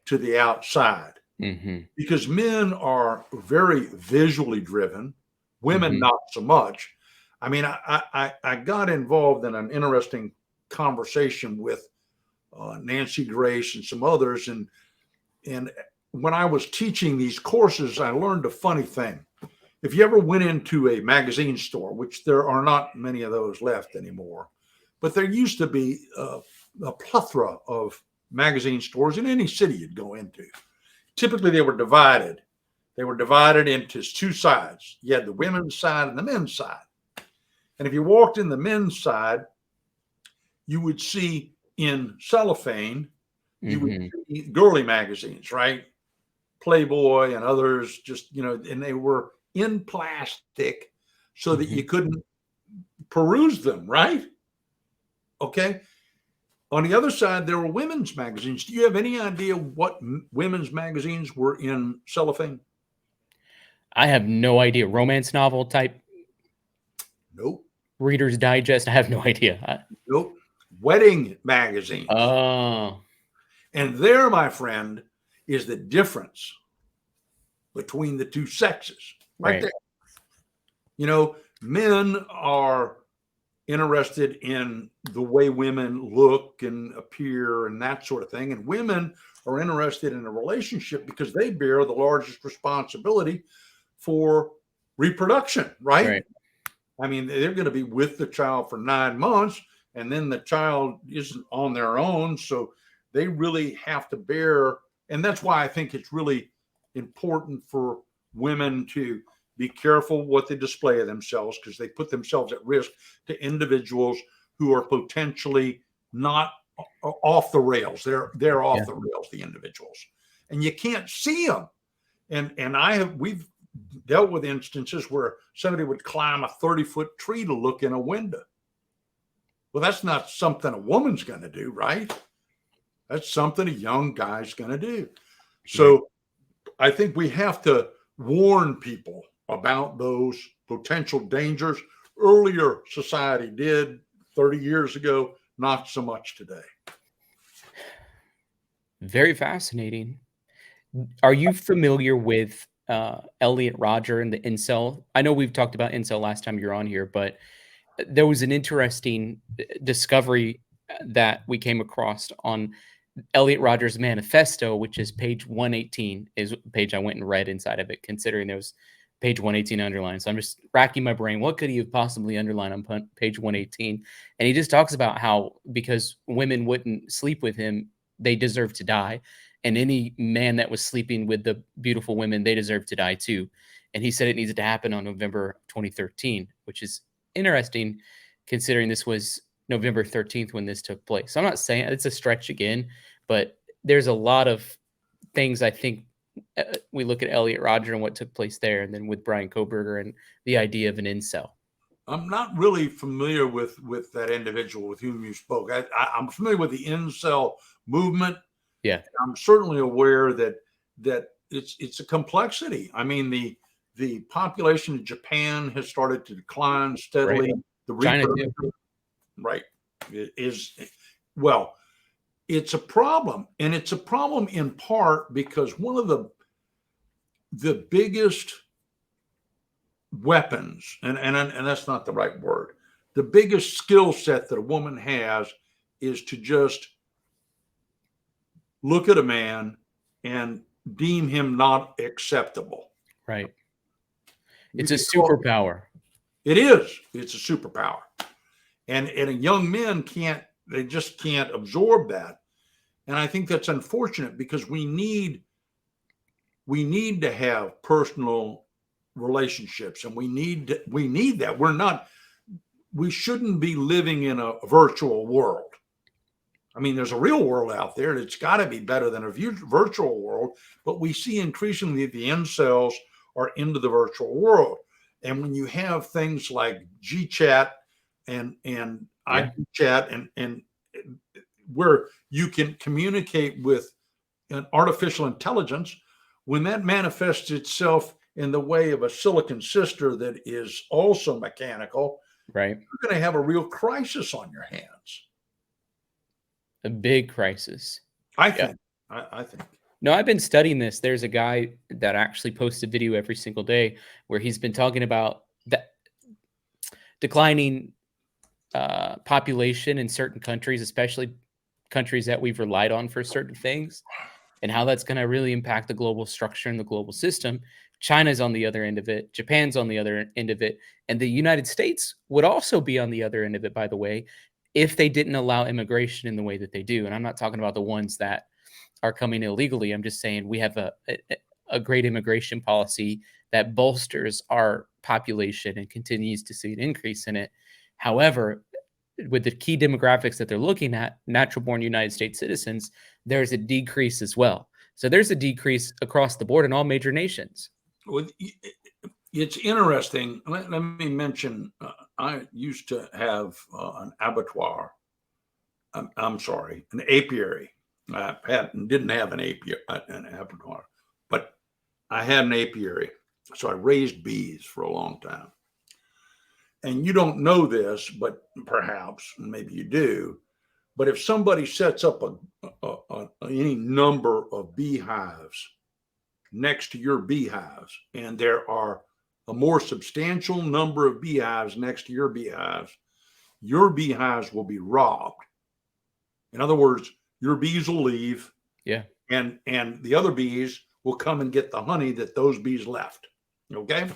to the outside. Mm-hmm. Because men are very visually driven, women Mm-hmm. not so much. I mean, I got involved in an interesting conversation with Nancy Grace and some others, and when I was teaching these courses, I learned a funny thing. If you ever went into a magazine store, which there are not many of those left anymore, but there used to be a plethora of magazine stores in any city you'd go into. Typically, they were divided. They were divided into two sides. You had the women's side and the men's side. And if you walked in the men's side, you would see in cellophane, you would Mm-hmm. see girly magazines, right? Playboy and others, just, and they were in plastic so that Mm-hmm. you couldn't peruse them, right? Okay. On the other side, there were women's magazines. Do you have any idea what women's magazines were in cellophane? I have no idea. Romance novel type, Nope. Reader's Digest. I have no idea. Nope. Wedding magazines. Oh, And there, my friend, is the difference between the two sexes. Right right. there. Men are interested in the way women look and appear and that sort of thing. And women are interested in a relationship because they bear the largest responsibility for reproduction, right? Right. I mean, they're going to be with the child for 9 months, and then the child isn't on their own. So they really have to bear. And that's why I think it's really important for women to be careful what they display of themselves, because they put themselves at risk to individuals who are potentially not off the rails. They're off Yeah. the rails, the individuals, and you can't see them. And we've dealt with instances where somebody would climb a 30-foot tree to look in a window. Well, that's not something a woman's going to do, right? That's something a young guy's going to do. So I think we have to warn people about those potential dangers. Earlier society did 30 years ago, not so much today. Very fascinating. Are you familiar with Elliot Roger and the incel? I know we've talked about incel last time you were on here, but there was an interesting discovery that we came across on Elliot Rogers' manifesto, which is page 118, is the page I went and read inside of it, considering there was page 118 underlined. So I'm just racking my brain. What could he have possibly underlined on page 118? And he just talks about how because women wouldn't sleep with him, they deserve to die. And any man that was sleeping with the beautiful women, they deserve to die too. And he said it needed to happen on November 2013, which is interesting considering this was November 13th when this took place. So I'm not saying it's a stretch again, but there's a lot of things I think we look at Elliot Roger and what took place there, and then with Bryan Kohberger and the idea of an incel. I'm not really familiar with that individual with whom you spoke. I'm familiar with the incel movement. Yeah. I'm certainly aware that it's a complexity. I mean, the population of Japan has started to decline steadily. Right. The China too. reproduction, right, is well, it's a problem, and it's a problem in part because one of the biggest weapons, and that's not the right word, the biggest skill set that a woman has is to just look at a man and deem him not acceptable. Right. You It's a can call superpower. it is. It's a superpower. And young men just can't absorb that. And I think that's unfortunate because we need to have personal relationships, and we need that. We shouldn't be living in a virtual world. I mean, there's a real world out there, and it's got to be better than a virtual world. But we see increasingly the incels are into the virtual world. And when you have things like GChat and Yeah. iChat and where you can communicate with an artificial intelligence, when that manifests itself in the way of a silicon sister that is also mechanical, Right. you're going to have a real crisis on your hands. A big crisis. I Yeah. think. I think. No, I've been studying this. There's a guy that actually posts a video every single day where he's been talking about the declining population in certain countries, especially countries that we've relied on for certain things, and how that's going to really impact the global structure and the global system. China's on the other end of it. Japan's on the other end of it. And the United States would also be on the other end of it, by the way, if they didn't allow immigration in the way that they do. And I'm not talking about the ones that are coming illegally. I'm just saying we have a great immigration policy that bolsters our population and continues to see an increase in it. However, with the key demographics that they're looking at, natural born United States citizens, there's a decrease as well. So there's a decrease across the board in all major nations. Well, it's interesting. Let me mention, I used to have an abattoir. I'm sorry, an apiary. I didn't have an abattoir, but I had an apiary. So I raised bees for a long time. And you don't know this, but perhaps, maybe you do. But if somebody sets up any number of beehives next to your beehives, and there are a more substantial number of beehives next to your beehives will be robbed. In other words, your bees will leave, Yeah, and the other bees will come and get the honey that those bees left. Okay?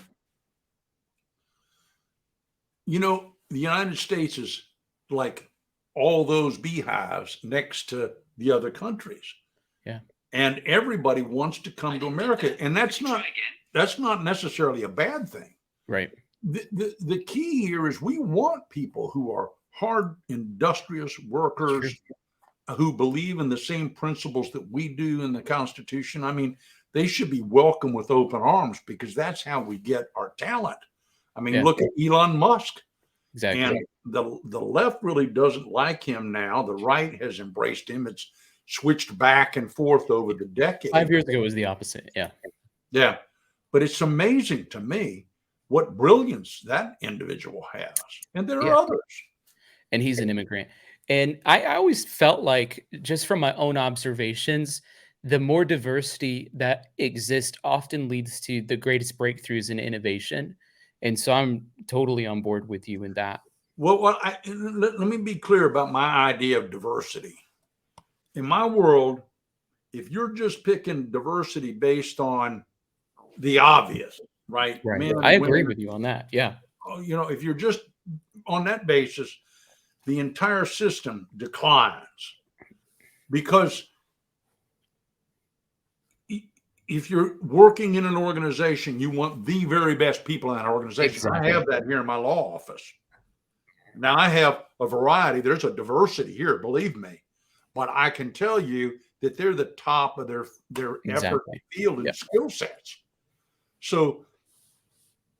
You know, the United States is like all those beehives next to the other countries. yeah, And everybody wants to come to America. And that's not necessarily a bad thing. right. The key here is we want people who are hard, industrious workers who believe in the same principles that we do in the Constitution. I mean, they should be welcomed with open arms, because that's how we get our talent. I mean, look at Elon Musk. Exactly. And the left really doesn't like him now. The right has embraced him. It's switched back and forth over the decades. 5 years ago was the opposite. Yeah. Yeah. But it's amazing to me what brilliance that individual has. And there are others. And he's an immigrant. And I always felt like, just from my own observations, the more diversity that exists often leads to the greatest breakthroughs in innovation. And so I'm totally on board with you in that. Well, let me be clear about my idea of diversity. In my world, if you're just picking diversity based on the obvious, right? Right. I agree with you on that. Yeah. You know, if you're just on that basis, the entire system declines, because if you're working in an organization, you want the very best people in that organization. Exactly. I have that here in my law office. Now I have a variety. There's a diversity here, believe me, but I can tell you that they're the top of their effort, field, and skill sets. So,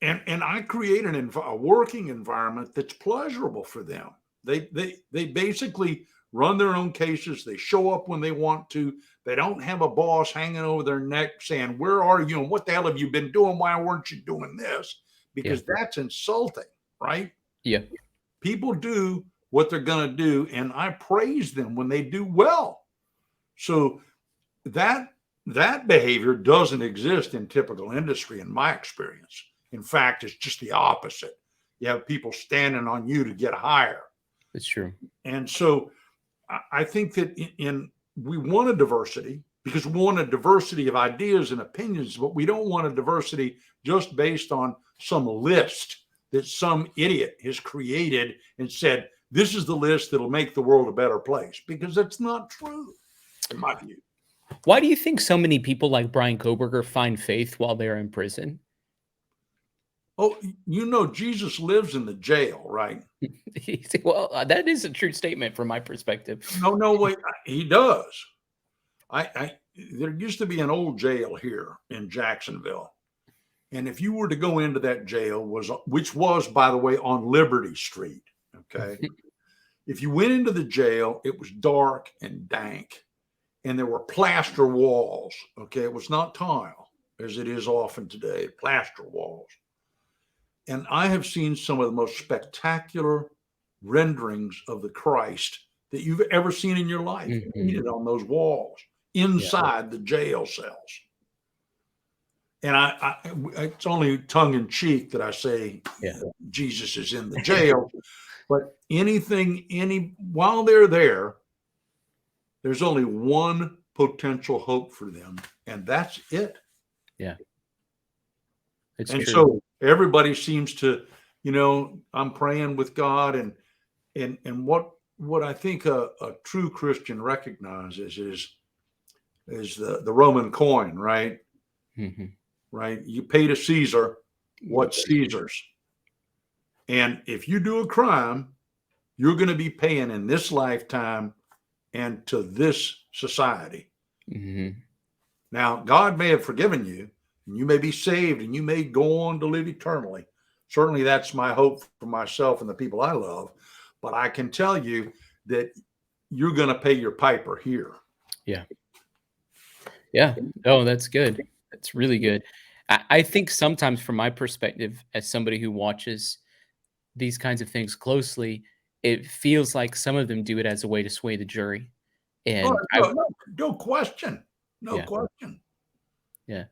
and I create a working environment that's pleasurable for them. They basically run their own cases. They show up when they want to. They don't have a boss hanging over their neck saying, "Where are you? And what the hell have you been doing? Why weren't you doing this?" Because that's insulting, right? Yeah. People do what they're going to do, and I praise them when they do well. So that behavior doesn't exist in typical industry, in my experience. In fact, it's just the opposite. You have people standing on you to get higher. It's true. And so I think that we want a diversity, because we want a diversity of ideas and opinions, but we don't want a diversity just based on some list that some idiot has created and said, this is the list that'll make the world a better place, because that's not true, in my view. Why do you think so many people like Bryan Kohberger find faith while they're in prison? Oh, you know, Jesus lives in the jail, right? Well, that is a true statement from my perspective. No, wait, he does. There used to be an old jail here in Jacksonville. And if you were to go into that jail, which was, by the way, on Liberty Street, okay, If you went into the jail, it was dark and dank, and there were plaster walls. Okay, it was not tile as it is often today, plaster walls. And I have seen some of the most spectacular renderings of the Christ that you've ever seen in your life, painted on those walls inside the jail cells. And it's only tongue in cheek that I say Jesus is in the jail, but while they're there, there's only one potential hope for them, and that's it. Yeah. It's true. So everybody seems to, I'm praying with God, and what I think a true Christian recognizes is the Roman coin, right? Mm-hmm. Right. You pay to Caesar what's Caesar's. And if you do a crime, you're going to be paying in this lifetime and to this society. Mm-hmm. Now, God may have forgiven you, and you may be saved, and you may go on to live eternally. Certainly, that's my hope for myself and the people I love. But I can tell you that you're going to pay your piper here. Yeah. Yeah. Oh, that's good. That's really good. I think sometimes from my perspective, as somebody who watches these kinds of things closely, it feels like some of them do it as a way to sway the jury. And no question. No question. Yeah.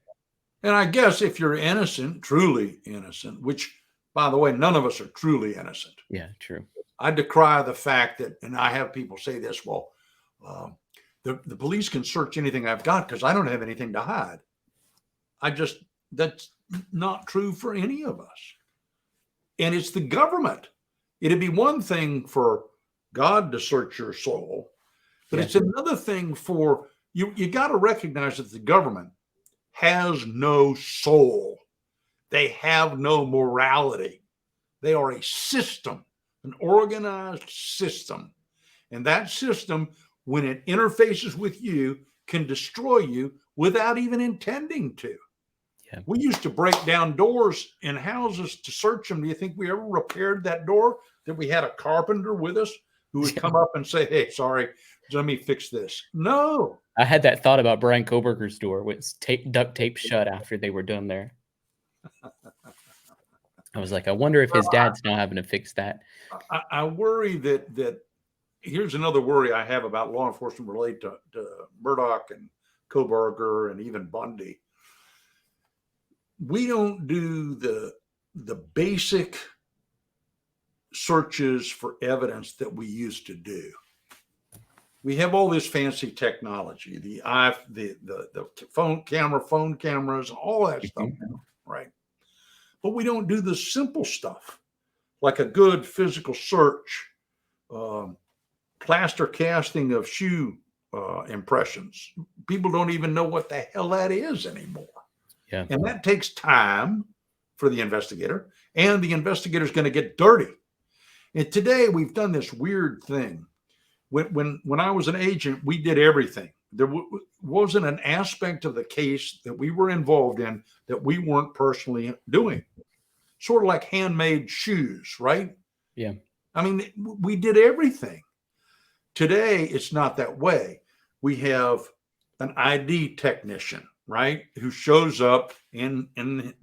And I guess if you're innocent, truly innocent, which, by the way, none of us are truly innocent. Yeah, true. I decry the fact that, and I have people say this, well, the police can search anything I've got because I don't have anything to hide. That's not true for any of us. And it's the government. It'd be one thing for God to search your soul, but it's another thing for you. You got to recognize that the government has no soul. They have no morality. They are a system, an organized system. And that system, when it interfaces with you, can destroy you without even intending to. Yeah. We used to break down doors in houses to search them. Do you think we ever repaired that door? That we had a carpenter with us who would come up and say, hey, sorry, let me fix this. No. I had that thought about Bryan Kohberger's door with duct tape shut after they were done there. I was like, I wonder if his dad's now having to fix that. I worry that here's another worry I have about law enforcement related to Murdoch and Kohberger and even Bundy. We don't do the basic searches for evidence that we used to do. We have all this fancy technology, the phone cameras, all that stuff now, right? But we don't do the simple stuff, like a good physical search, plaster casting of shoe impressions. People don't even know what the hell that is anymore. Yeah. And that takes time for the investigator, and the investigator is going to get dirty. And today we've done this weird thing. When I was an agent, we did everything. There wasn't an aspect of the case that we were involved in that we weren't personally doing. Sort of like handmade shoes, right? Yeah. I mean, we did everything. Today, it's not that way. We have an ID technician, right, who shows up in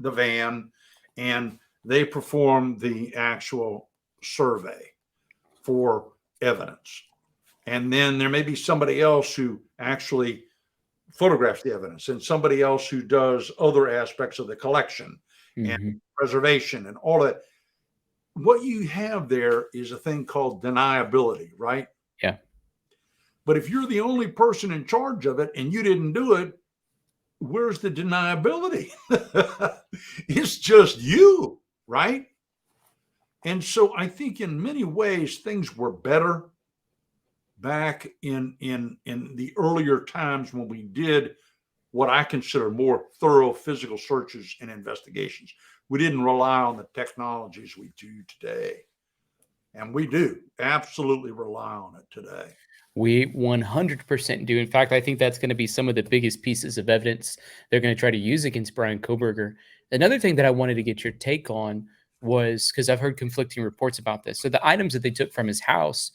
the van, and they perform the actual survey for evidence. And then there may be somebody else who actually photographs the evidence, and somebody else who does other aspects of the collection and preservation and all that. What you have there is a thing called deniability, right? Yeah. But if you're the only person in charge of it and you didn't do it, where's the deniability? It's just you, right? And so I think in many ways things were better back in the earlier times when we did what I consider more thorough physical searches and investigations. We didn't rely on the technologies we do today. And we do absolutely rely on it today. We 100% do. In fact, I think that's going to be some of the biggest pieces of evidence they're going to try to use against Bryan Kohberger. Another thing that I wanted to get your take on was, because I've heard conflicting reports about this. So the items that they took from his house,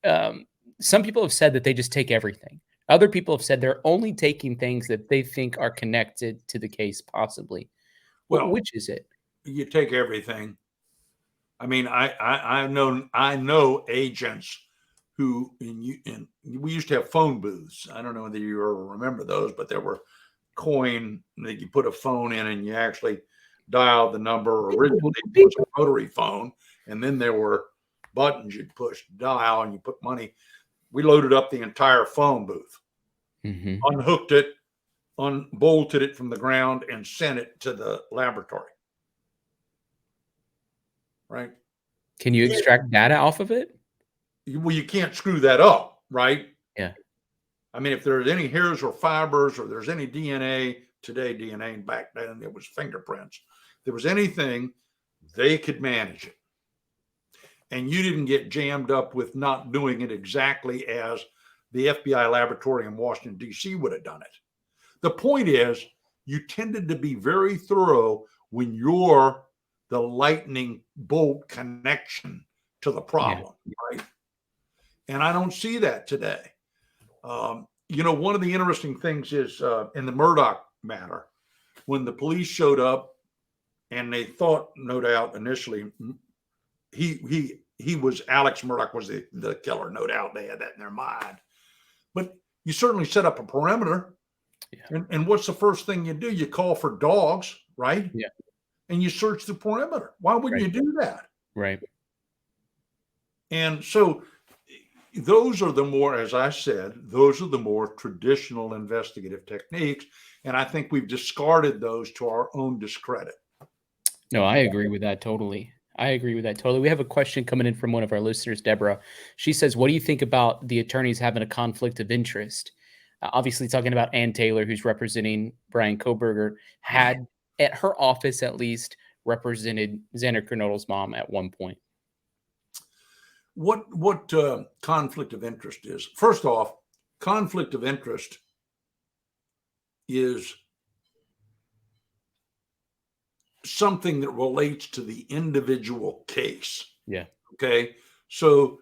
some people have said that they just take everything. Other people have said they're only taking things that they think are connected to the case, possibly. Well, Which is it? you take everything. I mean, I know agents who and we used to have phone booths. I don't know whether you ever remember those, but there were coin that you put a phone in and you actually dial the number. Originally it was a rotary phone, and then there were buttons you'd push dial and you put money. We loaded up the entire phone booth, unhooked it, unbolted it from the ground, and sent it to the laboratory. Right? Can you extract data off of it? Well, you can't screw that up, right? Yeah. I mean, if there's any hairs or fibers or there's any DNA, today DNA, and back then it was fingerprints. If there was anything, they could manage it. And you didn't get jammed up with not doing it exactly as the FBI laboratory in Washington, D.C. would have done it. The point is, you tended to be very thorough when you're the lightning bolt connection to the problem, right? And I don't see that today. One of the interesting things is in the Murdoch matter, when the police showed up and they thought, no doubt, initially, he was Alex Murdoch was the killer, no doubt. They had that in their mind. But you certainly set up a perimeter. Yeah. And what's the first thing you do? You call for dogs, right? Yeah. And you search the perimeter. Why wouldn't you do that? Right. And so those are the more, as I said, those are the more traditional investigative techniques. And I think we've discarded those to our own discredit. No, I agree with that totally. We have a question coming in from one of our listeners, Deborah. She says, what do you think about the attorneys having a conflict of interest? Obviously talking about Ann Taylor, who's representing Bryan Kohberger, had at her office at least represented Xander Kernodle's mom at one point. What conflict of interest is? First off, conflict of interest is something that relates to the individual case. Yeah. Okay. So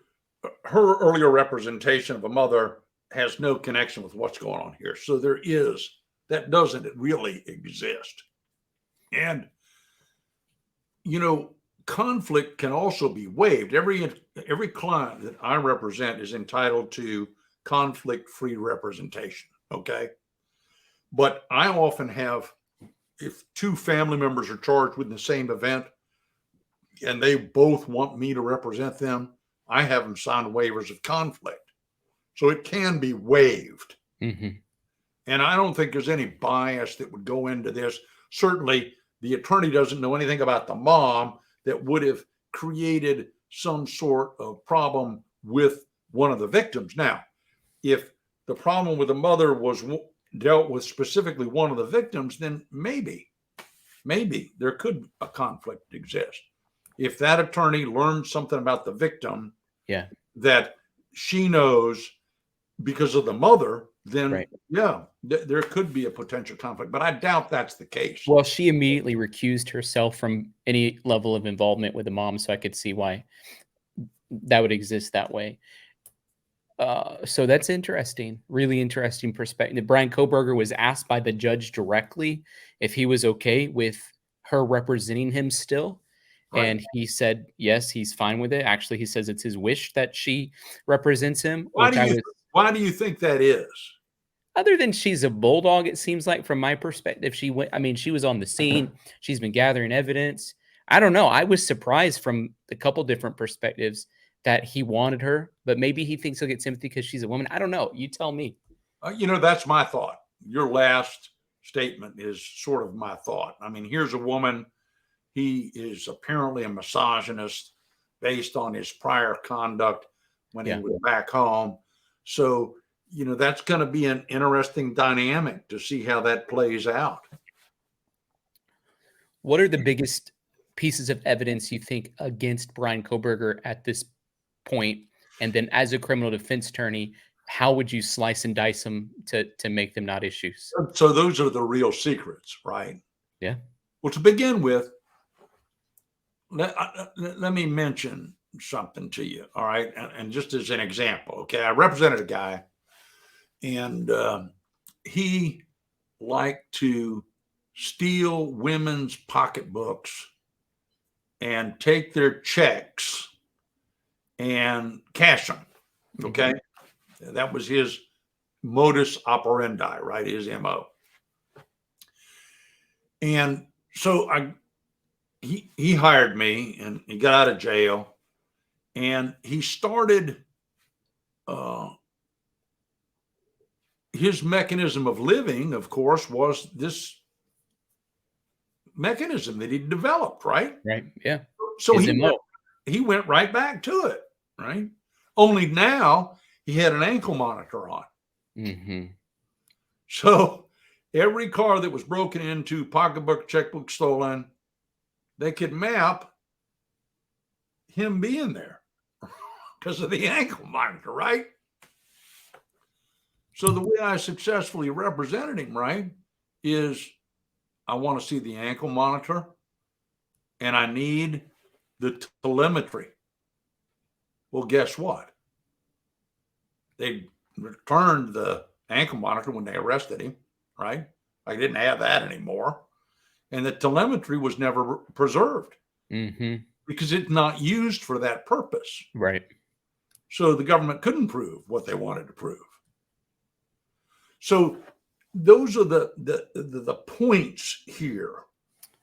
her earlier representation of a mother has no connection with what's going on here. So that doesn't really exist. And, conflict can also be waived. Every client that I represent is entitled to conflict-free representation. Okay. But I often have, if two family members are charged with the same event and they both want me to represent them, I have them sign waivers of conflict. So it can be waived. Mm-hmm. And I don't think there's any bias that would go into this. Certainly, the attorney doesn't know anything about the mom that would have created some sort of problem with one of the victims. Now, if the problem with the mother was dealt with specifically one of the victims, then maybe there could a conflict exist. If that attorney learned something about the victim that she knows because of the mother, then there could be a potential conflict, but I doubt that's the case. Well, she immediately recused herself from any level of involvement with the mom, so I could see why that would exist that way. So that's interesting, really interesting perspective. Bryan Kohberger was asked by the judge directly if he was okay with her representing him still. Right. And he said, yes, he's fine with it. Actually, he says it's his wish that she represents him. Why do you think that is? Other than she's a bulldog, it seems like from my perspective, she was on the scene. She's been gathering evidence. I don't know. I was surprised from a couple different perspectives that he wanted her, but maybe he thinks he'll get sympathy because she's a woman. I don't know. You tell me. That's my thought. Your last statement is sort of my thought. I mean, here's a woman. He is apparently a misogynist based on his prior conduct when he was back home. So, that's going to be an interesting dynamic to see how that plays out. What are the biggest pieces of evidence you think against Bryan Kohberger at this point? And then as a criminal defense attorney, how would you slice and dice them to make them not issues? So those are the real secrets, right? Yeah. Well, to begin with, let me mention something to you. All right. And just as an example, okay, I represented a guy, and he liked to steal women's pocketbooks and take their checks and cash them. Okay. Mm-hmm. That was his modus operandi, right? His MO. And so he hired me, and he got out of jail, and he started his mechanism of living, of course, was this mechanism that he developed, right? Right. Yeah. So he went right back to it, right? Only now he had an ankle monitor on. Mm-hmm. So every car that was broken into, pocketbook, checkbook stolen, they could map him being there because of the ankle monitor, right? So the way I successfully represented him, right, is I want to see the ankle monitor, and I need the telemetry. Well, guess what? They returned the ankle monitor when they arrested him, right? I didn't have that anymore. And the telemetry was never preserved because it's not used for that purpose. Right. So the government couldn't prove what they wanted to prove. So those are the points here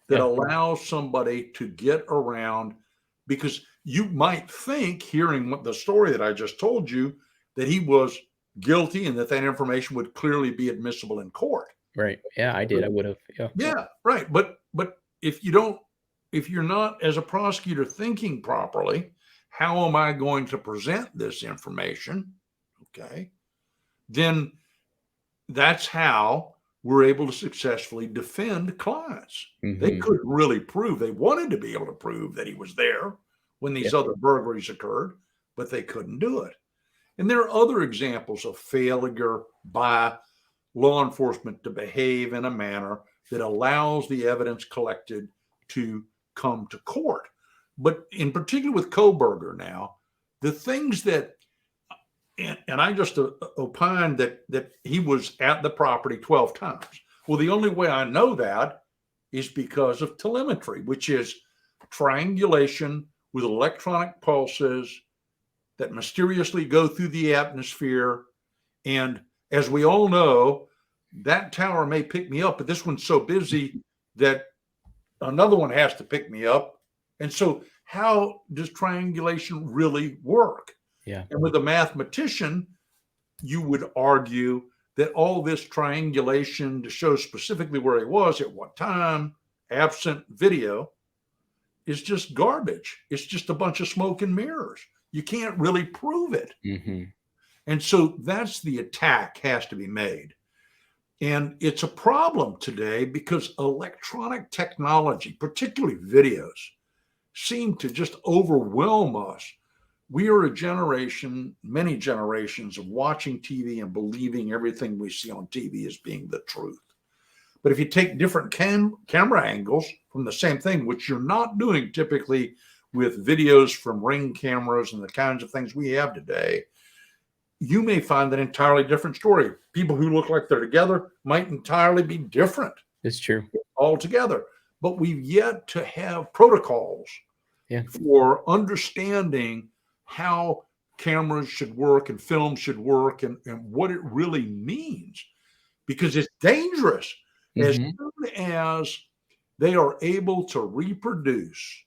that allow somebody to get around, because you might think, hearing what the story that I just told you, that he was guilty and that information would clearly be admissible in court. Right. Yeah, I did. I would have. Yeah. Yeah. Right. But if you're not, as a prosecutor, thinking properly, how am I going to present this information? Okay. Then that's how we're able to successfully defend clients. Mm-hmm. They couldn't really prove. They wanted to be able to prove that he was there when these other burglaries occurred, but they couldn't do it. And there are other examples of failure by law enforcement to behave in a manner that allows the evidence collected to come to court. But in particular with Kohberger now, the things that, and I just opined that he was at the property 12 times. Well, the only way I know that is because of telemetry, which is triangulation with electronic pulses that mysteriously go through the atmosphere. And as we all know, that tower may pick me up, but this one's so busy that another one has to pick me up. And so how does triangulation really work? Yeah. And with a mathematician, you would argue that all this triangulation to show specifically where he was at what time, absent video, is just garbage. It's just a bunch of smoke and mirrors. You can't really prove it. Mm-hmm. And so that's the attack has to be made. And it's a problem today because electronic technology, particularly videos, seem to just overwhelm us. We are a generation, many generations, of watching TV and believing everything we see on TV as being the truth. But if you take different camera angles from the same thing, which you're not doing typically with videos from Ring cameras and the kinds of things we have today, you may find an entirely different story. People who look like they're together might entirely be different. It's true. Altogether. But we've yet to have protocols for understanding how cameras should work and film should work and what it really means, because it's dangerous. As soon as they are able to reproduce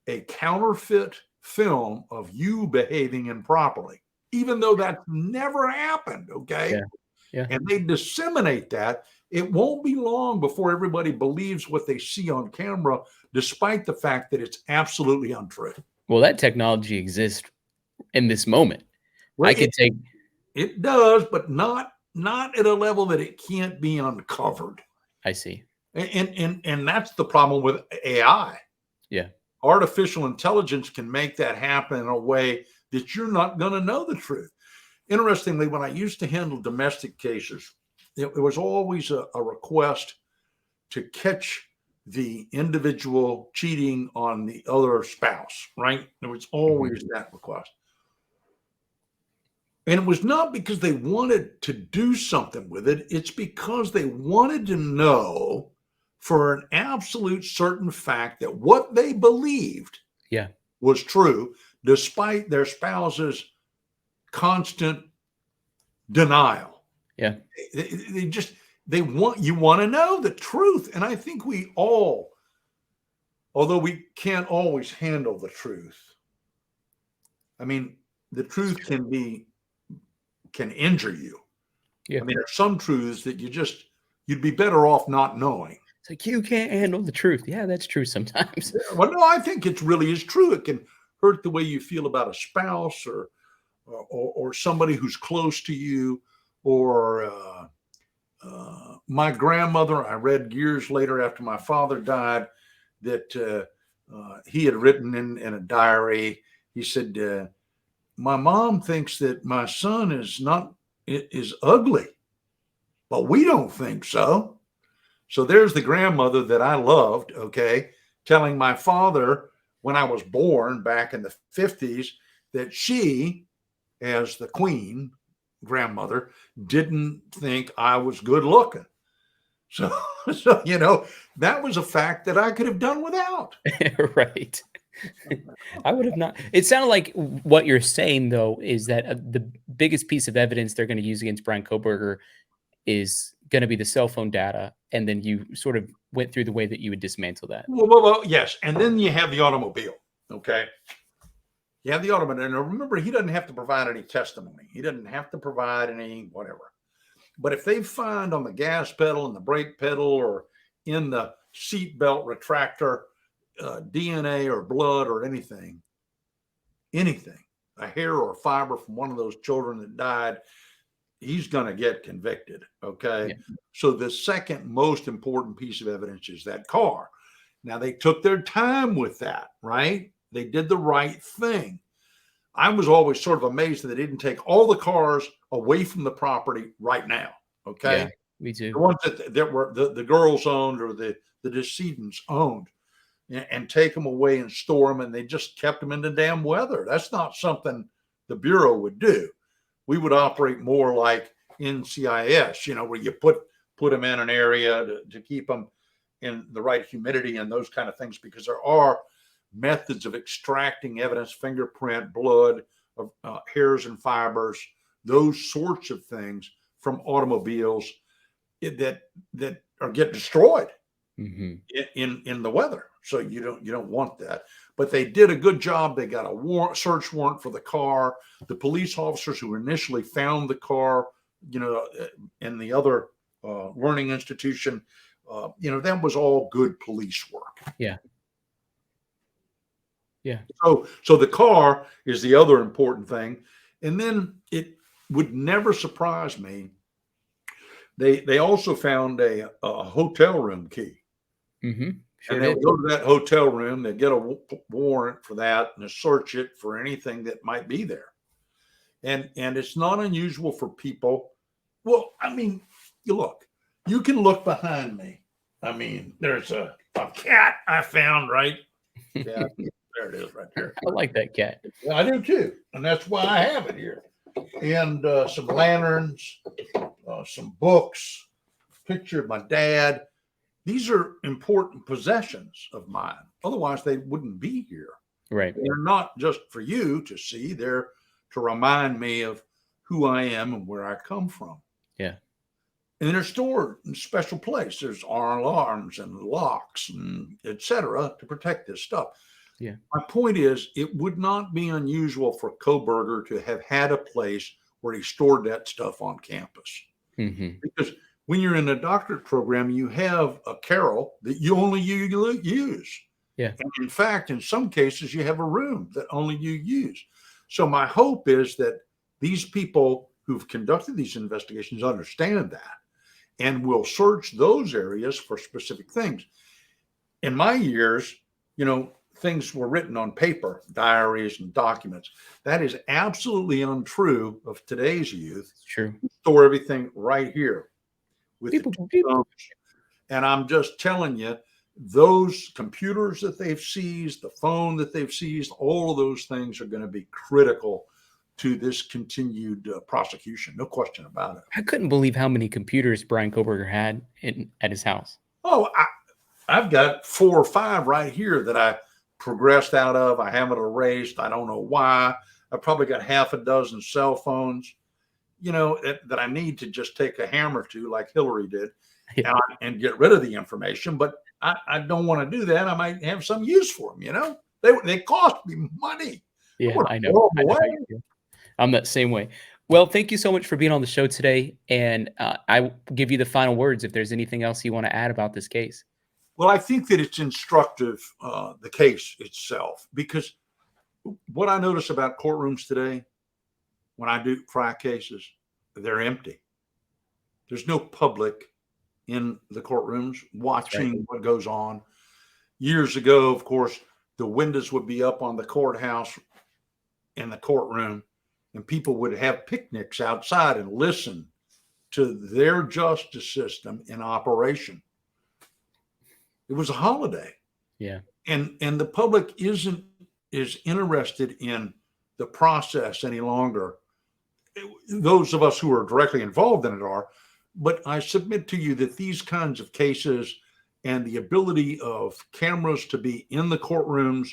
a counterfeit film of you behaving improperly, even though that's never happened, okay? Yeah. And they disseminate that, it won't be long before everybody believes what they see on camera, despite the fact that it's absolutely untrue. Well, that technology exists in this moment. Well, it does, but not at a level that it can't be uncovered. I see. And that's the problem with AI. Yeah. Artificial intelligence can make that happen in a way that you're not going to know the truth. Interestingly, when I used to handle domestic cases, it was always a request to catch the individual cheating on the other spouse, right? There was always that request. And it was not because they wanted to do something with it. It's because they wanted to know for an absolute certain fact that what they believed was true, despite their spouse's constant denial. Yeah. They want to know the truth. And I think we all, although we can't always handle the truth, I mean, the truth can injure you. Yeah. I mean, there's some truths that you'd be better off not knowing. It's like, you can't handle the truth. Yeah, that's true sometimes. Well, no, I think it really is true. It can hurt the way you feel about a spouse or somebody who's close to you, or my grandmother. I read years later after my father died that he had written in a diary. He said, my mom thinks that my son is ugly, but we don't think so. So there's the grandmother that I loved, okay, telling my father when I was born back in the 50s that she, as the queen grandmother, didn't think I was good looking. So that was a fact that I could have done without. Right. I would have not. It sounded like what you're saying, though, is that the biggest piece of evidence they're going to use against Bryan Kohberger is going to be the cell phone data. And then you sort of went through the way that you would dismantle that. Well, yes. And then you have the automobile. Okay. You have the automobile. And remember, he doesn't have to provide any testimony. He doesn't have to provide any whatever. But if they find on the gas pedal and the brake pedal or in the seatbelt retractor DNA or blood or anything, a hair or a fiber from one of those children that died, he's going to get convicted. Okay. Yeah. So the second most important piece of evidence is that car. Now, they took their time with that, right? They did the right thing. I was always sort of amazed that they didn't take all the cars away from the property right now. Okay. Yeah, me too. The ones that were the girls owned or the decedents owned, and take them away and store them. And they just kept them in the damn weather. That's not something the Bureau would do. We would operate more like NCIS, where you put them in an area to keep them in the right humidity and those kind of things, because there are methods of extracting evidence, fingerprint, blood, hairs and fibers, those sorts of things from automobiles that are get destroyed in the weather. So you don't want that. But they did a good job. They got a search warrant for the car. The police officers who initially found the car, in the other learning institution, that was all good police work. Yeah. Yeah. So the car is the other important thing. And then it would never surprise me. They also found a hotel room key. Mm-hmm. Sure, and they would go to that hotel room, they get a warrant for that and search it for anything that might be there. And it's not unusual for people. Well, I mean, you can look behind me. I mean, there's a cat I found, right? Yeah, there it is right there. I like that cat. Yeah, I do too. And that's why I have it here. And some lanterns, some books, picture of my dad. These are important possessions of mine. Otherwise, they wouldn't be here. Right. They're not just for you to see. They're to remind me of who I am and where I come from. Yeah. And they're stored in a special place. There's alarms and locks and et cetera to protect this stuff. Yeah. My point is, it would not be unusual for Kohberger to have had a place where he stored that stuff on campus. Mm-hmm. Because when you're in a doctorate program, you have a carrel that you only use. Yeah. And in fact, in some cases, you have a room that only you use. So my hope is that these people who've conducted these investigations understand that and will search those areas for specific things. In my years, things were written on paper, diaries and documents. That is absolutely untrue of today's youth. It's true. Store everything right here with people. And I'm just telling you those computers that they've seized, the phone that they've seized, all of those things are going to be critical to this continued prosecution. No question about it. I couldn't believe how many computers Bryan Kohberger had at his house. Oh, I've got 4 or 5 right here that I progressed out of. I haven't erased. I don't know why. I've probably got half a dozen cell phones, that I need to just take a hammer to, like Hillary did, and get rid of the information. But I don't want to do that. I might have some use for them. They cost me money. Yeah, I know. I'm that same way. Well, thank you so much for being on the show today. And I give you the final words if there's anything else you want to add about this case. Well, I think that it's instructive, the case itself, because what I notice about courtrooms today, when I do trial cases, they're empty. There's no public in the courtrooms watching what goes on. Years ago, of course, the windows would be up on the courthouse in the courtroom, and people would have picnics outside and listen to their justice system in operation. It was a holiday. Yeah. And the public is interested in the process any longer. Those of us who are directly involved in it are, but I submit to you that these kinds of cases and the ability of cameras to be in the courtrooms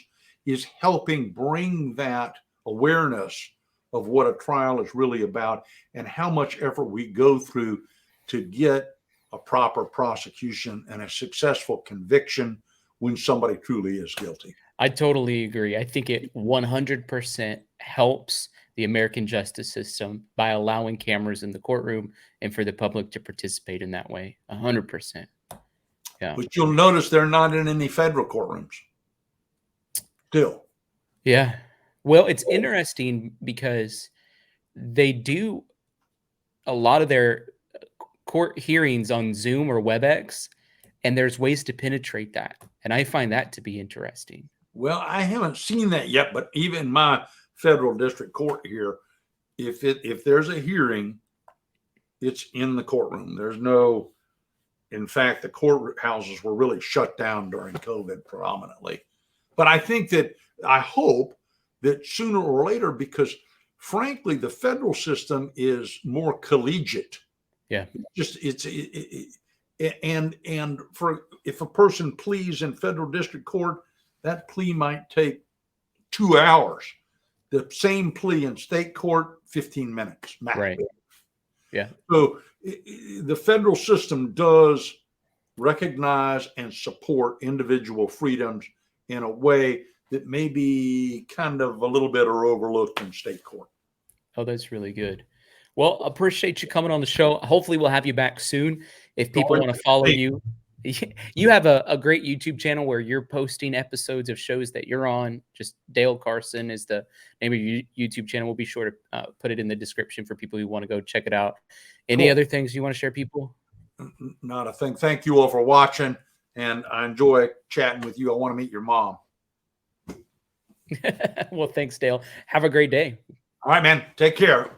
is helping bring that awareness of what a trial is really about and how much effort we go through to get a proper prosecution and a successful conviction when somebody truly is guilty. I totally agree. I think it 100% helps the American justice system by allowing cameras in the courtroom and for the public to participate in that way. 100%. Yeah. But you'll notice they're not in any federal courtrooms still. Yeah. Well, it's interesting because they do a lot of their court hearings on Zoom or WebEx, and there's ways to penetrate that. And I find that to be interesting. Well, I haven't seen that yet, but even my federal district court here, if there's a hearing, it's in the courtroom. There's no, in fact, the courthouses were really shut down during COVID predominantly. But I hope that sooner or later, because frankly, the federal system is more collegiate. Yeah. And if a person pleads in federal district court, that plea might take 2 hours. The same plea in state court, 15 minutes max. Right. Yeah. So the federal system does recognize and support individual freedoms in a way that may be kind of a little bit are overlooked in state court. Oh, that's really good. Well, appreciate you coming on the show. Hopefully we'll have you back soon. If people want to follow you, you have a great YouTube channel where you're posting episodes of shows that you're on. Just Dale Carson is the name of your YouTube channel. We'll be sure to put it in the description for people who want to go check it out. Any other things you want to share, people? Not a thing. Thank you all for watching, and I enjoy chatting with you. I want to meet your mom. Well, thanks, Dale. Have a great day. All right, man. Take care.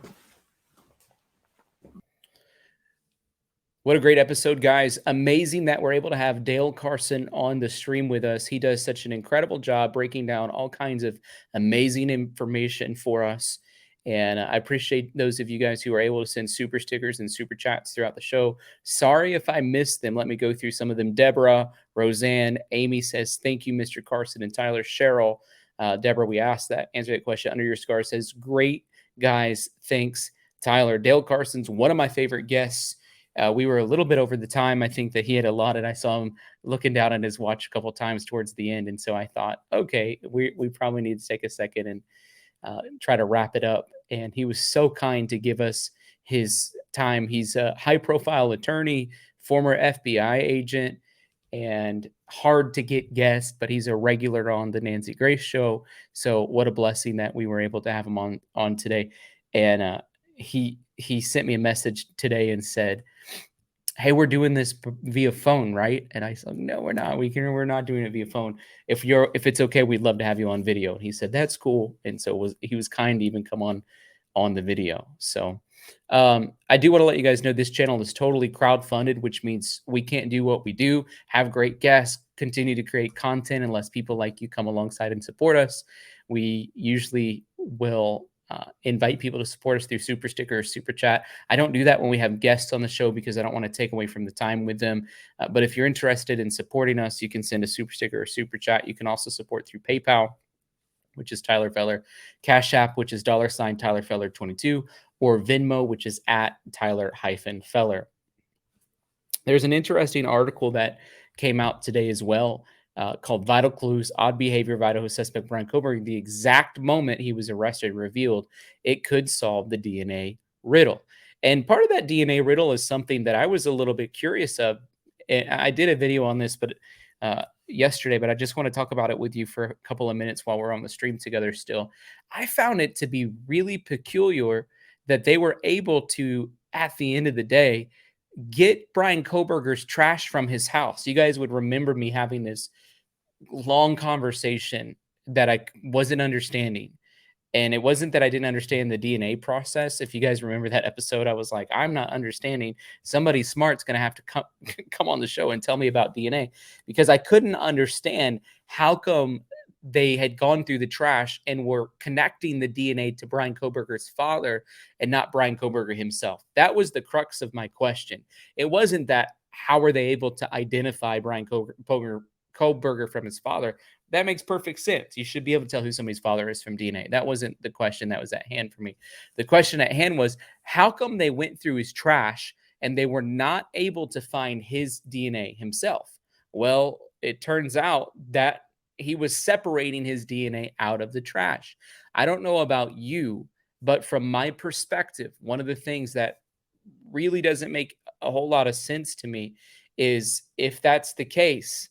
What a great episode, guys. Amazing that we're able to have Dale Carson on the stream with us. He does such an incredible job breaking down all kinds of amazing information for us. And I appreciate those of you guys who are able to send super stickers and super chats throughout the show. Sorry if I missed them. Let me go through some of them. Deborah, Roseanne, Amy says, thank you, Mr. Carson and Tyler. Cheryl, Deborah, we asked that, answer that question. Under Your Scar says, great, guys. Thanks, Tyler. Dale Carson's one of my favorite guests. We were a little bit over the time, I think, that he had allotted. I saw him looking down at his watch a couple of times towards the end. And so I thought, okay, we probably need to take a second and try to wrap it up. And he was so kind to give us his time. He's a high-profile attorney, former FBI agent, and hard to get guest, but he's a regular on the Nancy Grace Show. So what a blessing that we were able to have him on today. And he sent me a message today and said, hey, we're doing this via phone, right? And I said, no, we're not. We're not doing it via phone. If it's okay, we'd love to have you on video. And he said, that's cool. And so he was kind to even come on the video. So I do want to let you guys know this channel is totally crowd-funded, which means we can't do what we do, have great guests, continue to create content unless people like you come alongside and support us. We usually will invite people to support us through super sticker or super chat. I don't do that when we have guests on the show because I don't want to take away from the time with them. But if you're interested in supporting us, you can send a super sticker or super chat. You can also support through PayPal, which is Tyler Feller, Cash App, which is $ Tyler Feller 22, or Venmo, which is at Tyler-Feller. There's an interesting article that came out today as well, called Vital Clues, Odd Behavior of Idaho Suspect Bryan Kohberger. The exact moment he was arrested revealed it could solve the DNA riddle. And part of that DNA riddle is something that I was a little bit curious of. And I did a video on this, but yesterday, but I just want to talk about it with you for a couple of minutes while we're on the stream together still. I found it to be really peculiar that they were able to, at the end of the day, get Bryan Kohberger's trash from his house. You guys would remember me having this long conversation that I wasn't understanding. And it wasn't that I didn't understand the DNA process. If you guys remember that episode, I was like, I'm not understanding. Somebody smart's going to have to come on the show and tell me about DNA, because I couldn't understand how come they had gone through the trash and were connecting the DNA to Bryan Kohberger's father and not Bryan Kohberger himself. That was the crux of my question. It wasn't that how were they able to identify Bryan Kohberger from his father. That makes perfect sense. You should be able to tell who somebody's father is from DNA. That wasn't the question that was at hand for me. The question at hand was, how come they went through his trash and they were not able to find his DNA himself? Well, it turns out that he was separating his DNA out of the trash. I don't know about you, but from my perspective, one of the things that really doesn't make a whole lot of sense to me is, if that's the case,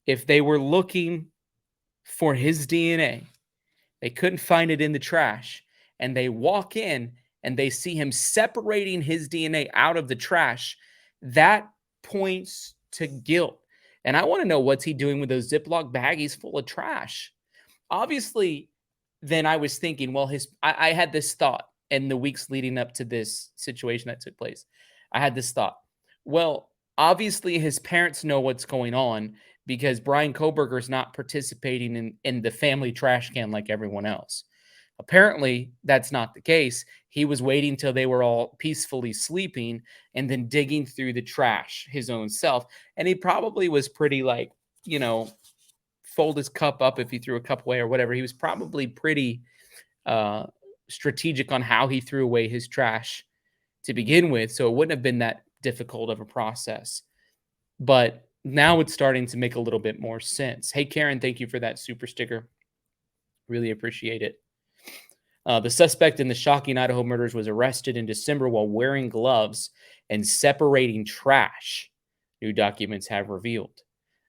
if they were looking for his DNA, they couldn't find it in the trash, and they walk in and they see him separating his DNA out of the trash, that points to guilt. And I want to know, what's he doing with those Ziploc baggies full of trash? Obviously, then I was thinking, well, I had this thought in the weeks leading up to this situation that took place. I had this thought. Well, obviously his parents know what's going on, because Bryan Kohberger is not participating in the family trash can like everyone else. Apparently, that's not the case. He was waiting till they were all peacefully sleeping and then digging through the trash his own self. And he probably was pretty, like, fold his cup up if he threw a cup away or whatever. He was probably pretty strategic on how he threw away his trash to begin with. So it wouldn't have been that difficult of a process. But now it's starting to make a little bit more sense. Hey, Karen, thank you for that super sticker. Really appreciate it. The suspect in the shocking Idaho murders was arrested in December while wearing gloves and separating trash, new documents have revealed.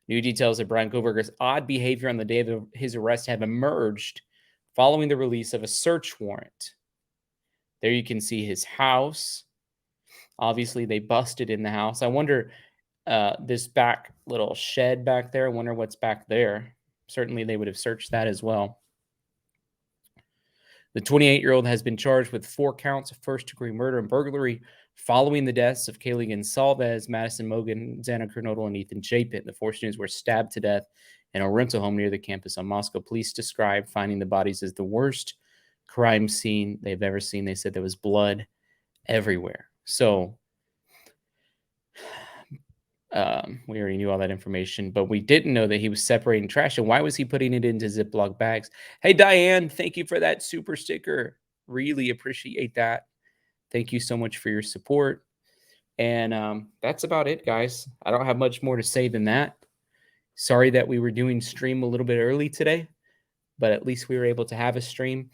New details of Bryan Kohberger's odd behavior on the day of his arrest have emerged following the release of a search warrant. There you can see his house. Obviously, they busted in the house. I wonder, this back little shed back there, I wonder what's back there. Certainly, they would have searched that as well. The 28-year-old has been charged with 4 counts of first-degree murder and burglary following the deaths of Kaylee Gonsalves, Madison Mogan, Xana Kernodle, and Ethan Chapin. The 4 students were stabbed to death in a rental home near the campus on Moscow. Police described finding the bodies as the worst crime scene they've ever seen. They said there was blood everywhere. So we already knew all that information, but we didn't know that he was separating trash. And why was he putting it into Ziploc bags? Hey, Diane, thank you for that super sticker. Really appreciate that. Thank you so much for your support. And that's about it, guys. I don't have much more to say than that. Sorry that we were doing stream a little bit early today, but at least we were able to have a stream.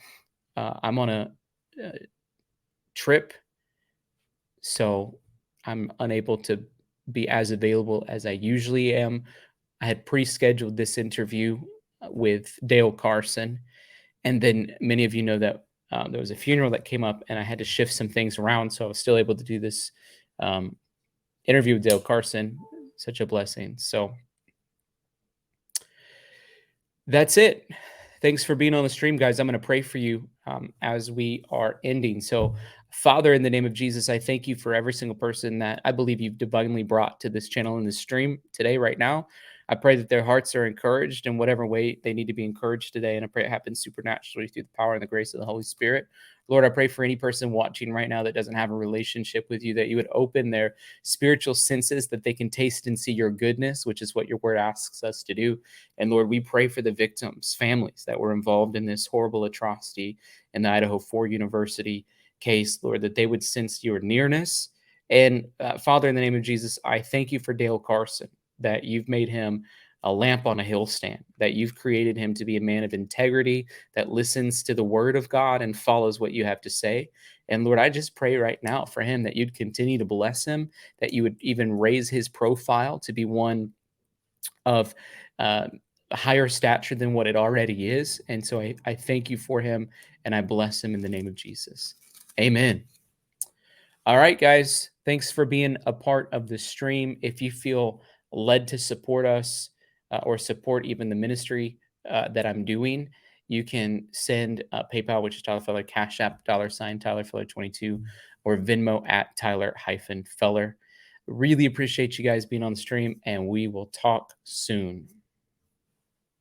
I'm on a trip, so I'm unable to be as available as I usually am. I had pre-scheduled this interview with Dale Carson, and then many of you know that there was a funeral that came up, and I had to shift some things around, so I was still able to do this interview with Dale Carson. Such a blessing. So that's it. Thanks for being on the stream, guys. I'm going to pray for you as we are ending. So, Father, in the name of Jesus, I thank you for every single person that I believe you've divinely brought to this channel in this stream today, right now. I pray that their hearts are encouraged in whatever way they need to be encouraged today. And I pray it happens supernaturally through the power and the grace of the Holy Spirit. Lord, I pray for any person watching right now that doesn't have a relationship with you, that you would open their spiritual senses, that they can taste and see your goodness, which is what your word asks us to do. And Lord, we pray for the victims' families that were involved in this horrible atrocity in the Idaho 4 University case, Lord, that they would sense your nearness. And Father, in the name of Jesus, I thank you for Dale Carson, that you've made him a lamp on a hill stand, that you've created him to be a man of integrity that listens to the word of God and follows what you have to say. And Lord, I just pray right now for him that you'd continue to bless him, that you would even raise his profile to be one of uh, higher stature than what it already is. And so I thank you for him and I bless him in the name of Jesus. Amen. All right, guys. Thanks for being a part of the stream. If you feel led to support us or support even the ministry that I'm doing, you can send PayPal, which is Tyler Feller, Cash App, $ Tyler Feller 22, or Venmo at Tyler-Feller. Really appreciate you guys being on the stream, and we will talk soon.